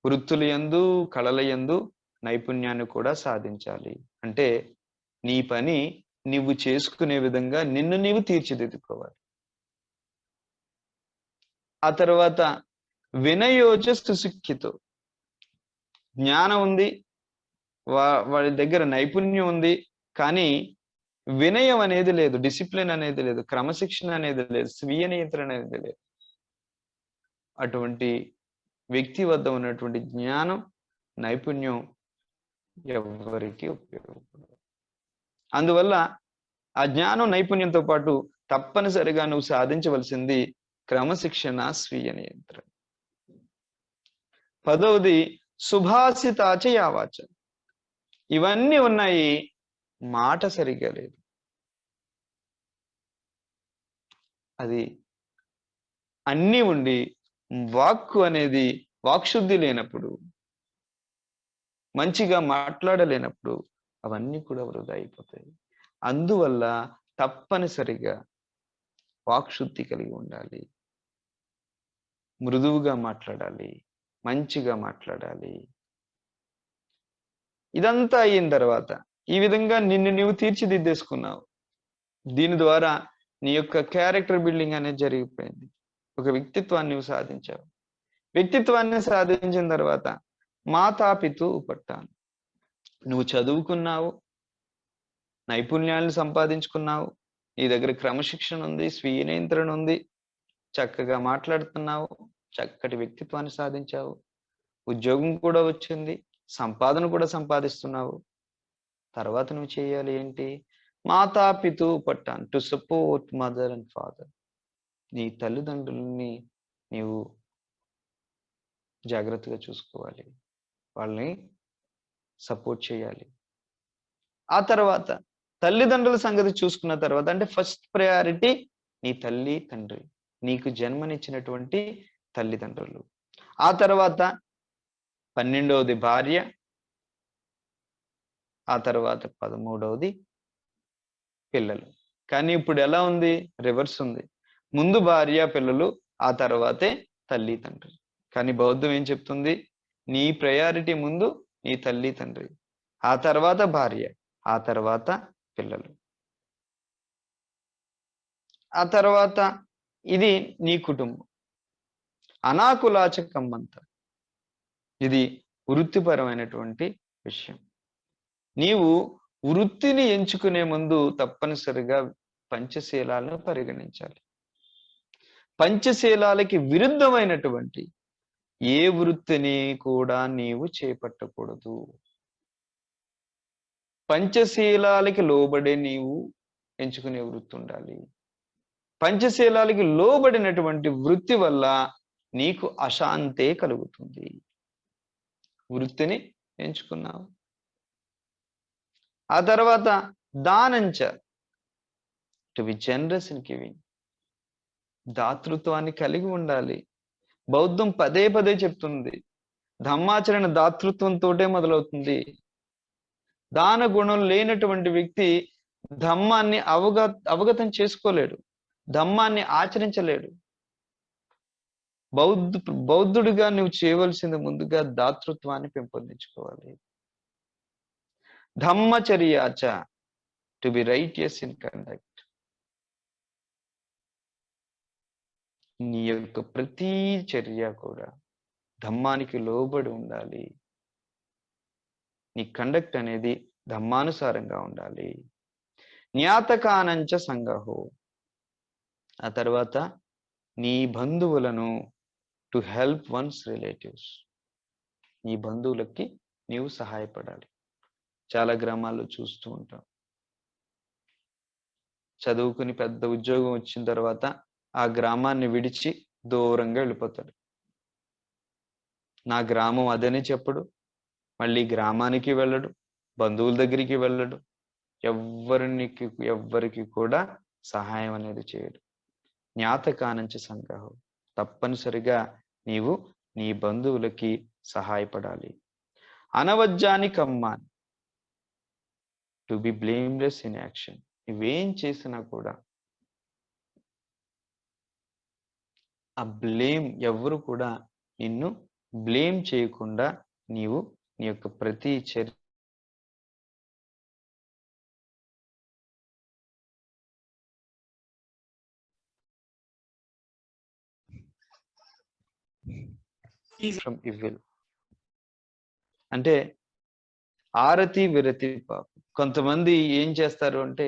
వృత్తుల యందు, కళల యందు నైపుణ్యాన్ని కూడా సాధించాలి. అంటే నీ పని నువ్వు చేసుకునే విధంగా నిన్ను నీవు తీర్చిదిద్దుకోవాలి. ఆ తర్వాత వినయోచ సుశిక్షితో, జ్ఞానం ఉంది, వాడి దగ్గర నైపుణ్యం ఉంది, కానీ వినయం అనేది లేదు, డిసిప్లిన్ అనేది లేదు, క్రమశిక్షణ అనేది లేదు, స్వీయ నియంత్రణ అనేది లేదు. అటువంటి వ్యక్తి వద్ద ఉన్నటువంటి జ్ఞానం, నైపుణ్యం ఎవరికి ఉపయోగపడదు. అందువల్ల ఆ జ్ఞానం, నైపుణ్యంతో పాటు తప్పనిసరిగా నువ్వు సాధించవలసింది క్రమశిక్షణ, స్వీయ నియంత్రణ. 10వది సుభాషితాచ యావాచ. ఇవన్నీ ఉన్నాయి, మాట సరిగ్గా లేదు. అది అన్నీ ఉండి వాక్కు అనేది వాక్శుద్ధి లేనప్పుడు, మంచిగా మాట్లాడలేనప్పుడు అవన్నీ కూడా వృధా అయిపోతాయి. అందువల్ల తప్పనిసరిగా వాక్శుద్ధి కలిగి ఉండాలి, మృదువుగా మాట్లాడాలి, మంచిగా మాట్లాడాలి. ఇదంతా అయిన తర్వాత ఈ విధంగా నిన్ను నీవు తీర్చిదిద్దేసుకున్నావు. దీని ద్వారా నీ యొక్క క్యారెక్టర్ బిల్డింగ్ అనేది జరిగిపోయింది. ఒక వ్యక్తిత్వాన్ని నువ్వు సాధించావు. వ్యక్తిత్వాన్ని సాధించిన తర్వాత మాతాపితు పట్టాను, నువ్వు చదువుకున్నావు, నైపుణ్యాలను సంపాదించుకున్నావు, నీ దగ్గర క్రమశిక్షణ ఉంది, స్వీయ నియంత్రణ ఉంది, చక్కగా మాట్లాడుతున్నావు, చక్కటి వ్యక్తిత్వాన్ని సాధించావు, ఉద్యోగం కూడా వచ్చింది, సంపాదన కూడా సంపాదిస్తున్నావు. తర్వాత నువ్వు చేయాలి ఏంటి? మాతాపితు పట్టాను, to support mother and father. నీ తల్లిదండ్రులని నీవు జాగ్రత్తగా చూసుకోవాలి, వాళ్ళని సపోర్ట్ చేయాలి. ఆ తర్వాత తల్లిదండ్రుల సంగతి చూసుకున్న తర్వాత, అంటే ఫస్ట్ ప్రయారిటీ నీ తల్లి తండ్రి, నీకు జన్మనిచ్చినటువంటి తల్లిదండ్రులు. ఆ తర్వాత 12వది భార్య, ఆ తర్వాత 13వది పిల్లలు. కానీ ఇప్పుడు ఎలా ఉంది? రివర్స్ ఉంది. ముందు భార్య పిల్లలు, ఆ తర్వాతే తల్లి తండ్రి. కానీ బౌద్ధం ఏం చెప్తుంది? నీ ప్రయారిటీ ముందు నీ తల్లి తండ్రి, ఆ తర్వాత భార్య, ఆ తర్వాత పిల్లలు, ఆ తర్వాత ఇది నీ కుటుంబం. అనాకులాచకమ్మంత ఇది వృత్తిపరమైనటువంటి విషయం. నీవు వృత్తిని ఎంచుకునే ముందు తప్పనిసరిగా పంచశీలాలను పరిగణించాలి. పంచశీలాలకి విరుద్ధమైనటువంటి ఏ వృత్తిని కూడా నీవు చేపట్టకూడదు. పంచశీలాలకి లోబడే నీవు ఎంచుకునే వృత్తి ఉండాలి. పంచశీలాలకి లోబడినటువంటి వృత్తి వల్ల నీకు అశాంతే కలుగుతుంది. వృత్తిని ఎంచుకున్నావు. ఆ తర్వాత దానంచ, to be generous in giving, దాతృత్వాన్ని కలిగి ఉండాలి. బౌద్ధం పదే పదే చెప్తుంది, ధమ్మాచరణ దాతృత్వంతోటే మొదలవుతుంది. దాన గుణం లేనటువంటి వ్యక్తి ధమ్మాన్ని అవగతం చేసుకోలేడు, ధమ్మాన్ని ఆచరించలేడు. బౌద్ధుడిగా నువ్వు చేయవలసింది ముందుగా దాతృత్వాన్ని పెంపొందించుకోవాలి. ధమ్మచర్యాచ, to be righteous in conduct. నీ యొక్క ప్రతి చర్య కూడా ధమ్మానికి లోబడి ఉండాలి. నీ కండక్ట్ అనేది ధమ్మానుసారంగా ఉండాలి. జ్ఞాతకానంచ సంగహో, ఆ తర్వాత నీ బంధువులను, టు హెల్ప్ వన్స్ రిలేటివ్స్, నీ బంధువులకి నీవు సహాయపడాలి. చాలా గ్రామాల్లో చూస్తూ ఉంటాం, చదువుకుని పెద్ద ఉద్యోగం వచ్చిన తర్వాత ఆ గ్రామాన్ని విడిచి దూరంగా వెళ్ళిపోతాడు. నా గ్రామం అదని చెప్పడు, మళ్ళీ గ్రామానికి వెళ్ళడు, బంధువుల దగ్గరికి వెళ్ళడు, ఎవ్వరికి కూడా సహాయం అనేది చేయడు. జ్ఞాతకానంచ సంగ్రహం, తప్పనిసరిగా నీవు నీ బంధువులకి సహాయపడాలి. అనవజ్జాని కమ్మాన్, to be blameless in action. నువ్వేం చేసినా కూడా ఆ బ్లేమ్, ఎవరు కూడా నిన్ను బ్లేమ్ చేయకుండా నీవు నీ యొక్క ప్రతి చర్య ఫ్రమ్ ఇవిల్. అంటే ఆరతి విరతి పాపం. కొంతమంది ఏం చేస్తారు అంటే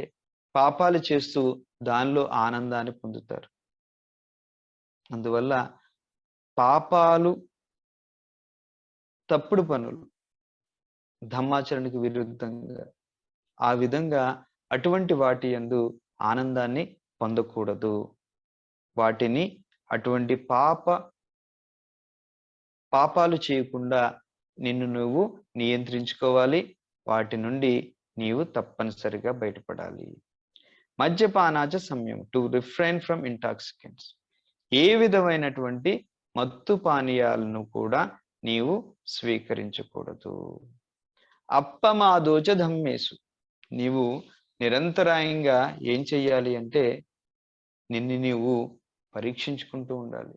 పాపాలు చేస్తూ దానిలో ఆనందాన్ని పొందుతారు. అందువల్ల పాపాలు, తప్పుడు పనులు ధమ్మాచరణకు విరుద్ధంగా, ఆ విధంగా అటువంటి వాటి యందు ఆనందాన్ని పొందకూడదు. వాటిని అటువంటి పాపాలు చేయకుండా నిన్ను నువ్వు నియంత్రించుకోవాలి. వాటి నుండి నీవు తప్పనిసరిగా బయటపడాలి. మద్యపానాచ సంయమం, టు రిఫ్రైన్ ఫ్రమ్ ఇంటాక్సికెంట్స్. ఏ విధమైనటువంటి మత్తు పానీయాలను కూడా నీవు స్వీకరించకూడదు. అప్పమాదోచ ధమ్మేసు, నీవు నిరంతరాయంగా ఏం చెయ్యాలి అంటే నిన్ను నీవు పరీక్షించుకుంటూ ఉండాలి,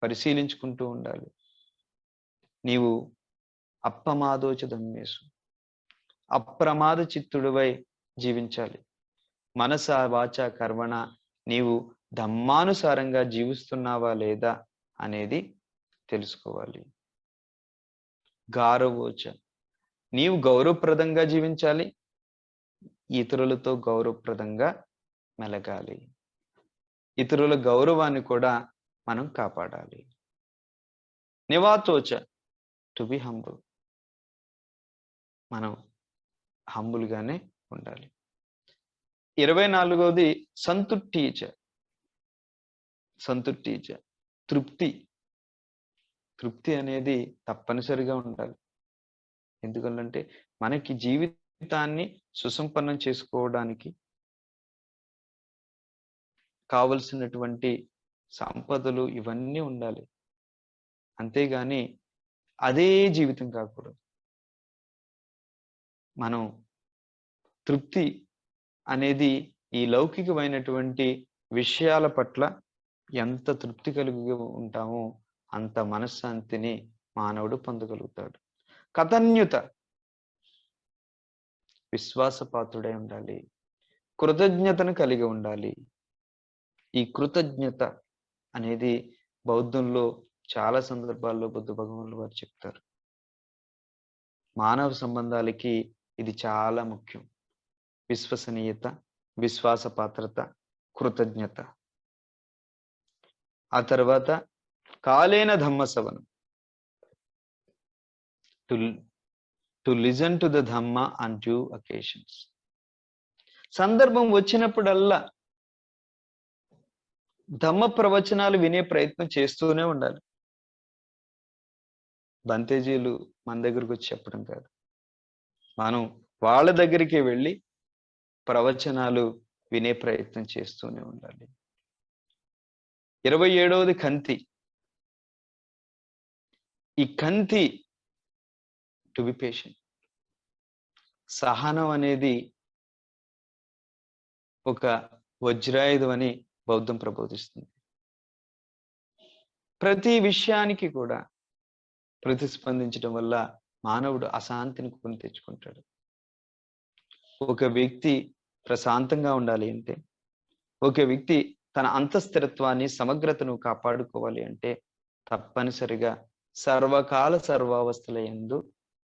పరిశీలించుకుంటూ ఉండాలి. నీవు అప్పమాదోచ ధమ్మేసు, అప్రమాద చిత్తుడివై జీవించాలి. మనస వాచ కర్మణ, నీవు ధమ్మానుసారంగా జీవిస్తున్నావా లేదా అనేది తెలుసుకోవాలి. గారవోచ, నీవు గౌరవప్రదంగా జీవించాలి, ఇతరులతో గౌరవప్రదంగా మెలగాలి. ఇతరుల గౌరవాన్ని కూడా మనం కాపాడాలి. నివాతోచ, టు బి హంబుల్, మనం హంబుల్గానే ఉండాలి. 24వది సంతుష్టీచ, తృప్తి. తృప్తి అనేది తప్పనిసరిగా ఉండాలి. ఎందుకంటే మనకి జీవితాన్ని సుసంపన్నం చేసుకోవడానికి కావలసినటువంటి సంపదలు ఇవన్నీ ఉండాలి. అంతేగాని అదే జీవితం కాకూడదు. మనం తృప్తి అనేది ఈ లౌకికమైనటువంటి విషయాల పట్ల ఎంత తృప్తి కలిగి ఉంటామో అంత మనశ్శాంతిని మానవుడు పొందగలుగుతాడు. కథన్యుత, విశ్వాసపాత్రుడై ఉండాలి. కృతజ్ఞతను కలిగి ఉండాలి. ఈ కృతజ్ఞత అనేది బౌద్ధంలో చాలా సందర్భాల్లో బుద్ధ భగవానులు వారు చెప్తారు. మానవ సంబంధాలకి ఇది చాలా ముఖ్యం. విశ్వసనీయత, విశ్వాసపాత్రత, కృతజ్ఞత. ఆ తర్వాత కాలేన ధమ్మసవనం, to listen to the Dhamma on due occasions. సందర్భం వచ్చినప్పుడల్లా ధమ్మ ప్రవచనాలు వినే ప్రయత్నం చేస్తూనే ఉండాలి. బంతేజీలు మన దగ్గరకు వచ్చి చెప్పడం కాదు, మనం వాళ్ళ దగ్గరికి వెళ్ళి ప్రవచనాలు వినే ప్రయత్నం చేస్తూనే ఉండాలి. 27వది కంతి. ఈ కంతి టు బి పేషెంట్. సహనం అనేది ఒక వజ్రాయుధం అని బౌద్ధం ప్రబోధిస్తుంది. ప్రతి విషయానికి కూడా ప్రతిస్పందించడం వల్ల మానవుడు అశాంతిని కొని తెచ్చుకుంటాడు. ఒక వ్యక్తి ప్రశాంతంగా ఉండాలి అంటే, ఒక వ్యక్తి తన అంతఃస్థిరత్వాన్ని, సమగ్రతను కాపాడుకోవాలి అంటే తప్పనిసరిగా సర్వకాల సర్వావస్థల యందు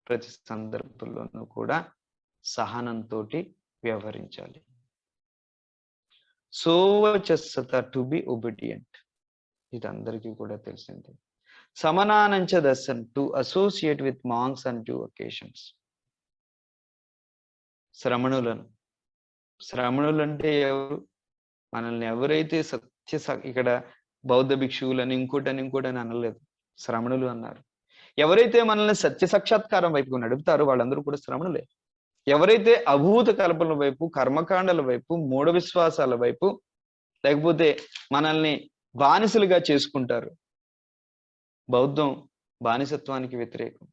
ప్రతి సందర్భంలోనూ కూడా సహనంతో వ్యవహరించాలి. సోవచస్సత, టు బి ఒబిడియంట్. ఇది అందరికీ కూడా తెలిసిందే. సమనానంచ దర్శన్, to associate with monks and due occasions. శ్రమణులు అంటే ఎవరు? మనల్ని ఎవరైతే ఇక్కడ బౌద్ధ భిక్షువులని ఇంకోటని అనలేదు, శ్రమణులు అన్నారు. ఎవరైతే మనల్ని సత్య సాక్షాత్కారం వైపు నడుపుతారో వాళ్ళందరూ కూడా శ్రమణులే. ఎవరైతే అభూత కల్పనల వైపు, కర్మకాండల వైపు, మూఢ విశ్వాసాల వైపు, లేకపోతే మనల్ని బానిసలుగా చేసుకుంటారు. బౌద్ధం బానిసత్వానికి వ్యతిరేకం.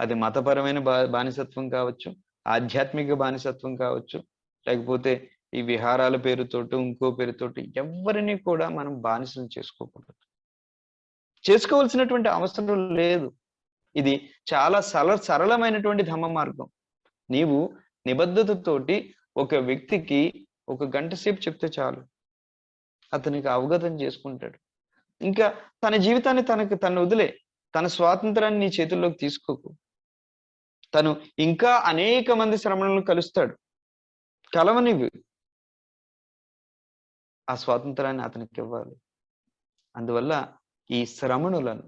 అది మతపరమైన బానిసత్వం కావచ్చు, ఆధ్యాత్మిక బానిసత్వం కావచ్చు, లేకపోతే ఈ విహారాల పేరుతోటి, ఇంకో పేరుతోటి ఎవరిని కూడా మనం బానిసలు చేసుకోకూడదు. చేసుకోవాల్సినటువంటి అవసరం లేదు. ఇది చాలా సరళమైనటువంటి ధమ్మ మార్గం. నీవు నిబద్ధతతోటి ఒక వ్యక్తికి 1 గంట సేపు చెప్తే చాలు, అతనికి అవగతం చేసుకుంటాడు. ఇంకా తన జీవితాన్ని తను వదిలే, తన స్వాతంత్రాన్ని నీ చేతుల్లోకి తీసుకోకు. తను ఇంకా అనేక మంది శ్రమణులను కలుస్తాడు, కలవనివి. ఆ స్వాతంత్రాన్ని అతనికి ఇవ్వాలి. అందువల్ల ఈ శ్రమణులను,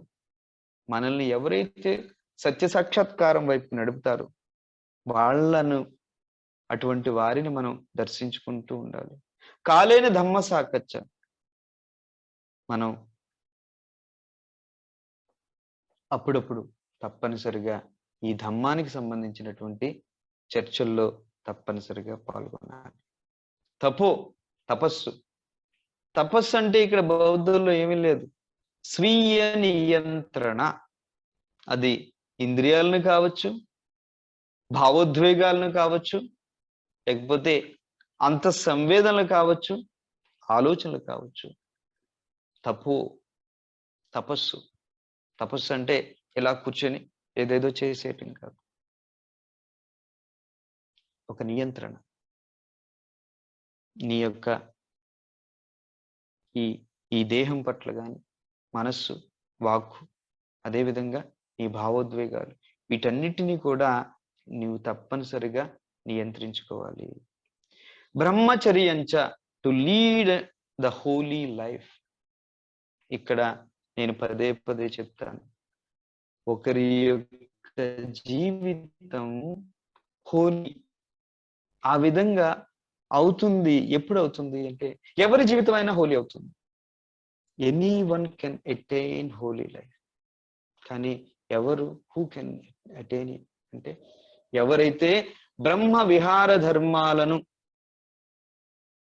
మనల్ని ఎవరైతే సత్య సాక్షాత్కారం వైపు నడుపుతారో వాళ్ళను, అటువంటి వారిని మనం దర్శించుకుంటూ ఉండాలి. కాలేన ధమ్మ సాకచ్చ. మనం అప్పుడప్పుడు తప్పనిసరిగా ఈ ధమ్మానికి సంబంధించినటువంటి చర్చల్లో తప్పనిసరిగా పాల్గొనాలి. తపస్సు అంటే ఇక్కడ బౌద్ధంలో ఏమీ లేదు. స్వీయ నియంత్రణ. అది ఇంద్రియాలను కావచ్చు, భావోద్వేగాలను కావచ్చు, లేకపోతే అంత సంవేదనలు కావచ్చు, ఆలోచనలు కావచ్చు. తపస్సు అంటే ఇలా కూర్చొని ఏదేదో చేసేయటం కాదు, ఒక నియంత్రణ. నీ యొక్క ఈ దేహం పట్ల కానీ, మనస్సు, వాక్కు, అదేవిధంగా నీ భావోద్వేగాలు, వీటన్నిటినీ కూడా నీవు తప్పనిసరిగా నియంత్రించుకోవాలి. బ్రహ్మచర్యంచ, to lead the holy life. ఇక్కడ నేను పదే చెప్తాను, ఒకరి యొక్క జీవితం హోలీ ఆ విధంగా అవుతుంది. ఎప్పుడు అవుతుంది అంటే, ఎవరి జీవితం అయినా హోలీ అవుతుంది. Any one can attain Holi life. కానీ ఎవరు హూ కెన్ అటైన్ అంటే ఎవరైతే బ్రహ్మ విహార ధర్మాలను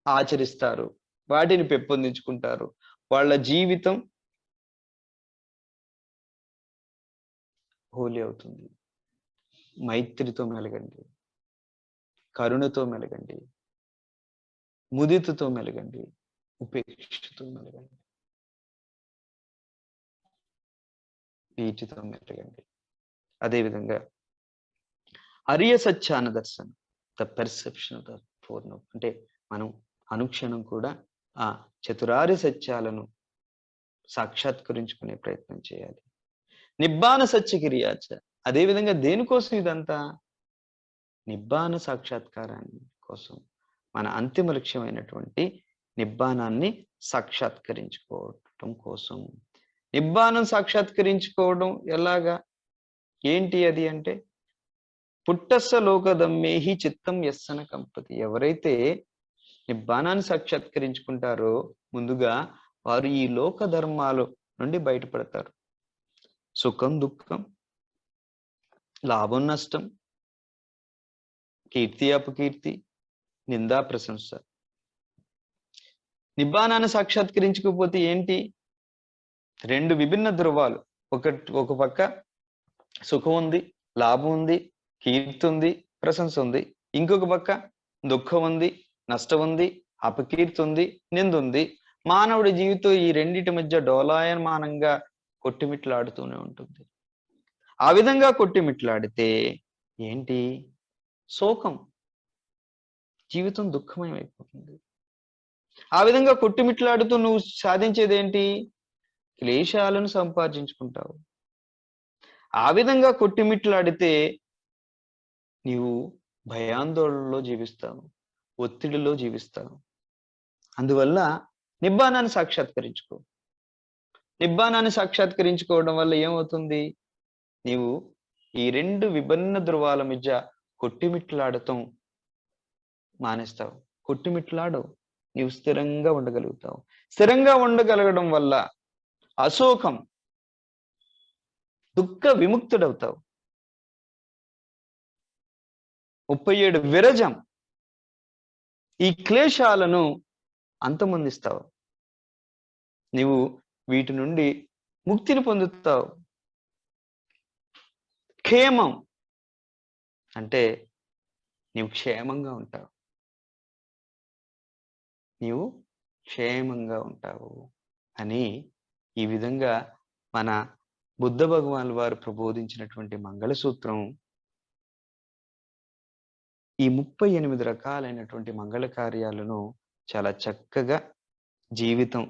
ఆచరిస్తారు, వాటిని పెంపొందించుకుంటారు, వాళ్ళ జీవితం హోలీ అవుతుంది. మైత్రితో మెలగండి, కరుణతో మెలగండి, ముదితతో మెలగండి, ఉపేక్షతో మెలగండి, వీటితో మెలగండి. అదేవిధంగా అరియ సత్యాన దర్శనం, the perception of the four no, అంటే మనం అనుక్షణం కూడా ఆ చతురార్య సత్యాలను సాక్షాత్కరించుకునే ప్రయత్నం చేయాలి. నిబ్బాన సత్యక్రియాచ, అదేవిధంగా దేనికోసం ఇదంతా? నిబ్బాన సాక్షాత్కారాన్ని కోసం, మన అంతిమ లక్ష్యమైనటువంటి నిబ్బానాన్ని సాక్షాత్కరించుకోవటం కోసం. నిబ్బానం సాక్షాత్కరించుకోవడం ఎలాగా, ఏంటి అది అంటే పుట్టస్స లోకదమ్మేహి చిత్తం యస్సన కంపతి. ఎవరైతే నిబ్బానాన్ని సాక్షాత్కరించుకుంటారో ముందుగా వారు ఈ లోక ధర్మాలు నుండి బయటపడతారు. సుఖం దుఃఖం, లాభం నష్టం, కీర్తి అపకీర్తి, నిందా ప్రశంస. నిబ్బానాన్ని సాక్షాత్కరించకపోతే ఏంటి? రెండు విభిన్న ధృవాలు. ఒక పక్క సుఖం ఉంది, లాభం ఉంది, కీర్తి ఉంది, ప్రశంస ఉంది. ఇంకొక పక్క దుఃఖం ఉంది, నష్టం ఉంది, అపకీర్తి ఉంది, నింద ఉంది. మానవుడి జీవితం ఈ రెండిటి మధ్య డోలాయమానంగా కొట్టిమిట్లాడుతూనే ఉంటుంది. ఆ విధంగా కొట్టిమిట్లాడితే ఏంటి? శోకం, జీవితం దుఃఖమయం అయిపోతుంది. ఆ విధంగా కొట్టిమిట్లాడుతూ నువ్వు సాధించేదేంటి? క్లేశాలను సంపాదించుకుంటావు. ఆ విధంగా కొట్టిమిట్లాడితే నీవు భయాందోళనలో జీవిస్తావు, ఒత్తిడిలో జీవిస్తావు. అందువల్ల నిబ్బానాన్ని సాక్షాత్కరించుకో. నిబ్బానాన్ని సాక్షాత్కరించుకోవడం వల్ల ఏమవుతుంది? నీవు ఈ రెండు విభిన్న ధృవాల మధ్య కొట్టిమిట్లాడటం మానేస్తావు. కొట్టిమిట్లాడవు, నీవు స్థిరంగా ఉండగలుగుతావు. స్థిరంగా ఉండగలగడం వల్ల అశోకం, దుఃఖ విముక్తుడవుతావు. 37 విరజం, ఈ క్లేశాలను అంతమొందిస్తావు. నీవు వీటి నుండి ముక్తిని పొందుతావు. క్షేమం అంటే నీవు క్షేమంగా ఉంటావు, నీవు క్షేమంగా ఉంటావు అని ఈ విధంగా మన బుద్ధ భగవాన్ వారు ప్రబోధించినటువంటి మంగళసూత్రం ఈ 38 రకాలైనటువంటి మంగళ కార్యాలను చాలా చక్కగా జీవితం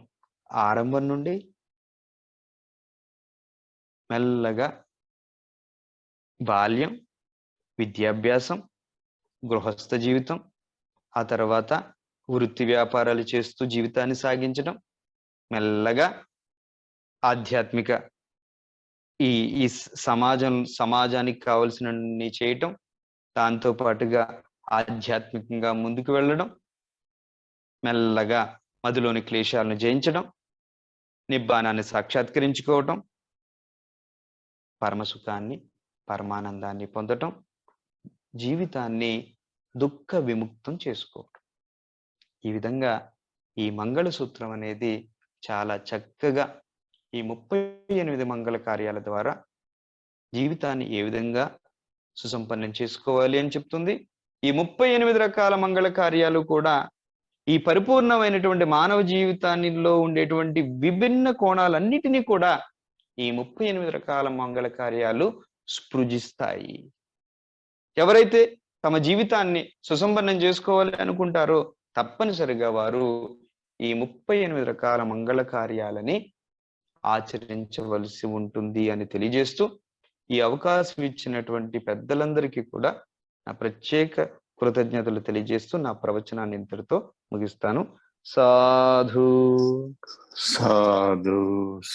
ఆరంభం నుండి మెల్లగా బాల్యం, విద్యాభ్యాసం, గృహస్థ జీవితం, ఆ తర్వాత వృత్తి వ్యాపారాలు చేస్తూ జీవితాన్ని సాగించడం, మెల్లగా ఆధ్యాత్మిక ఈ సమాజానికి కావలసినన్ని చేయటం, దాంతో పాటుగా ఆధ్యాత్మికంగా ముందుకు వెళ్ళడం, మెల్లగా మదిలోని క్లేశాలను జయించడం, నిబ్బానాన్ని సాక్షాత్కరించుకోవటం, పరమసుఖాన్ని, పరమానందాన్ని పొందటం, జీవితాన్ని దుఃఖ విముక్తం చేసుకోవటం. ఈ విధంగా ఈ మంగళసూత్రం అనేది చాలా చక్కగా ఈ 38 మంగళ కార్యాల ద్వారా జీవితాన్ని ఏ విధంగా సుసంపన్నం చేసుకోవాలి అని చెప్తుంది. ఈ 38 రకాల మంగళ కార్యాలు కూడా ఈ పరిపూర్ణమైనటువంటి మానవ జీవితానిలో ఉండేటువంటి విభిన్న కోణాలన్నిటినీ కూడా ఈ 38 రకాల మంగళ కార్యాలు స్పృజిస్తాయి. ఎవరైతే తమ జీవితాన్ని సుసంపన్నం చేసుకోవాలి అనుకుంటారో తప్పనిసరిగా వారు ఈ 38 రకాల మంగళ కార్యాలని ఆచరించవలసి ఉంటుంది అని తెలియజేస్తూ, ఈ అవకాశం ఇచ్చినటువంటి పెద్దలందరికీ కూడా నా ప్రత్యేక కృతజ్ఞతలు తెలియజేస్తూ నా ప్రవచనాన్ని ఇంతటితో ముగిస్తాను. సాధు సాధు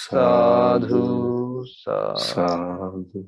సాధు సాధు. సాధు.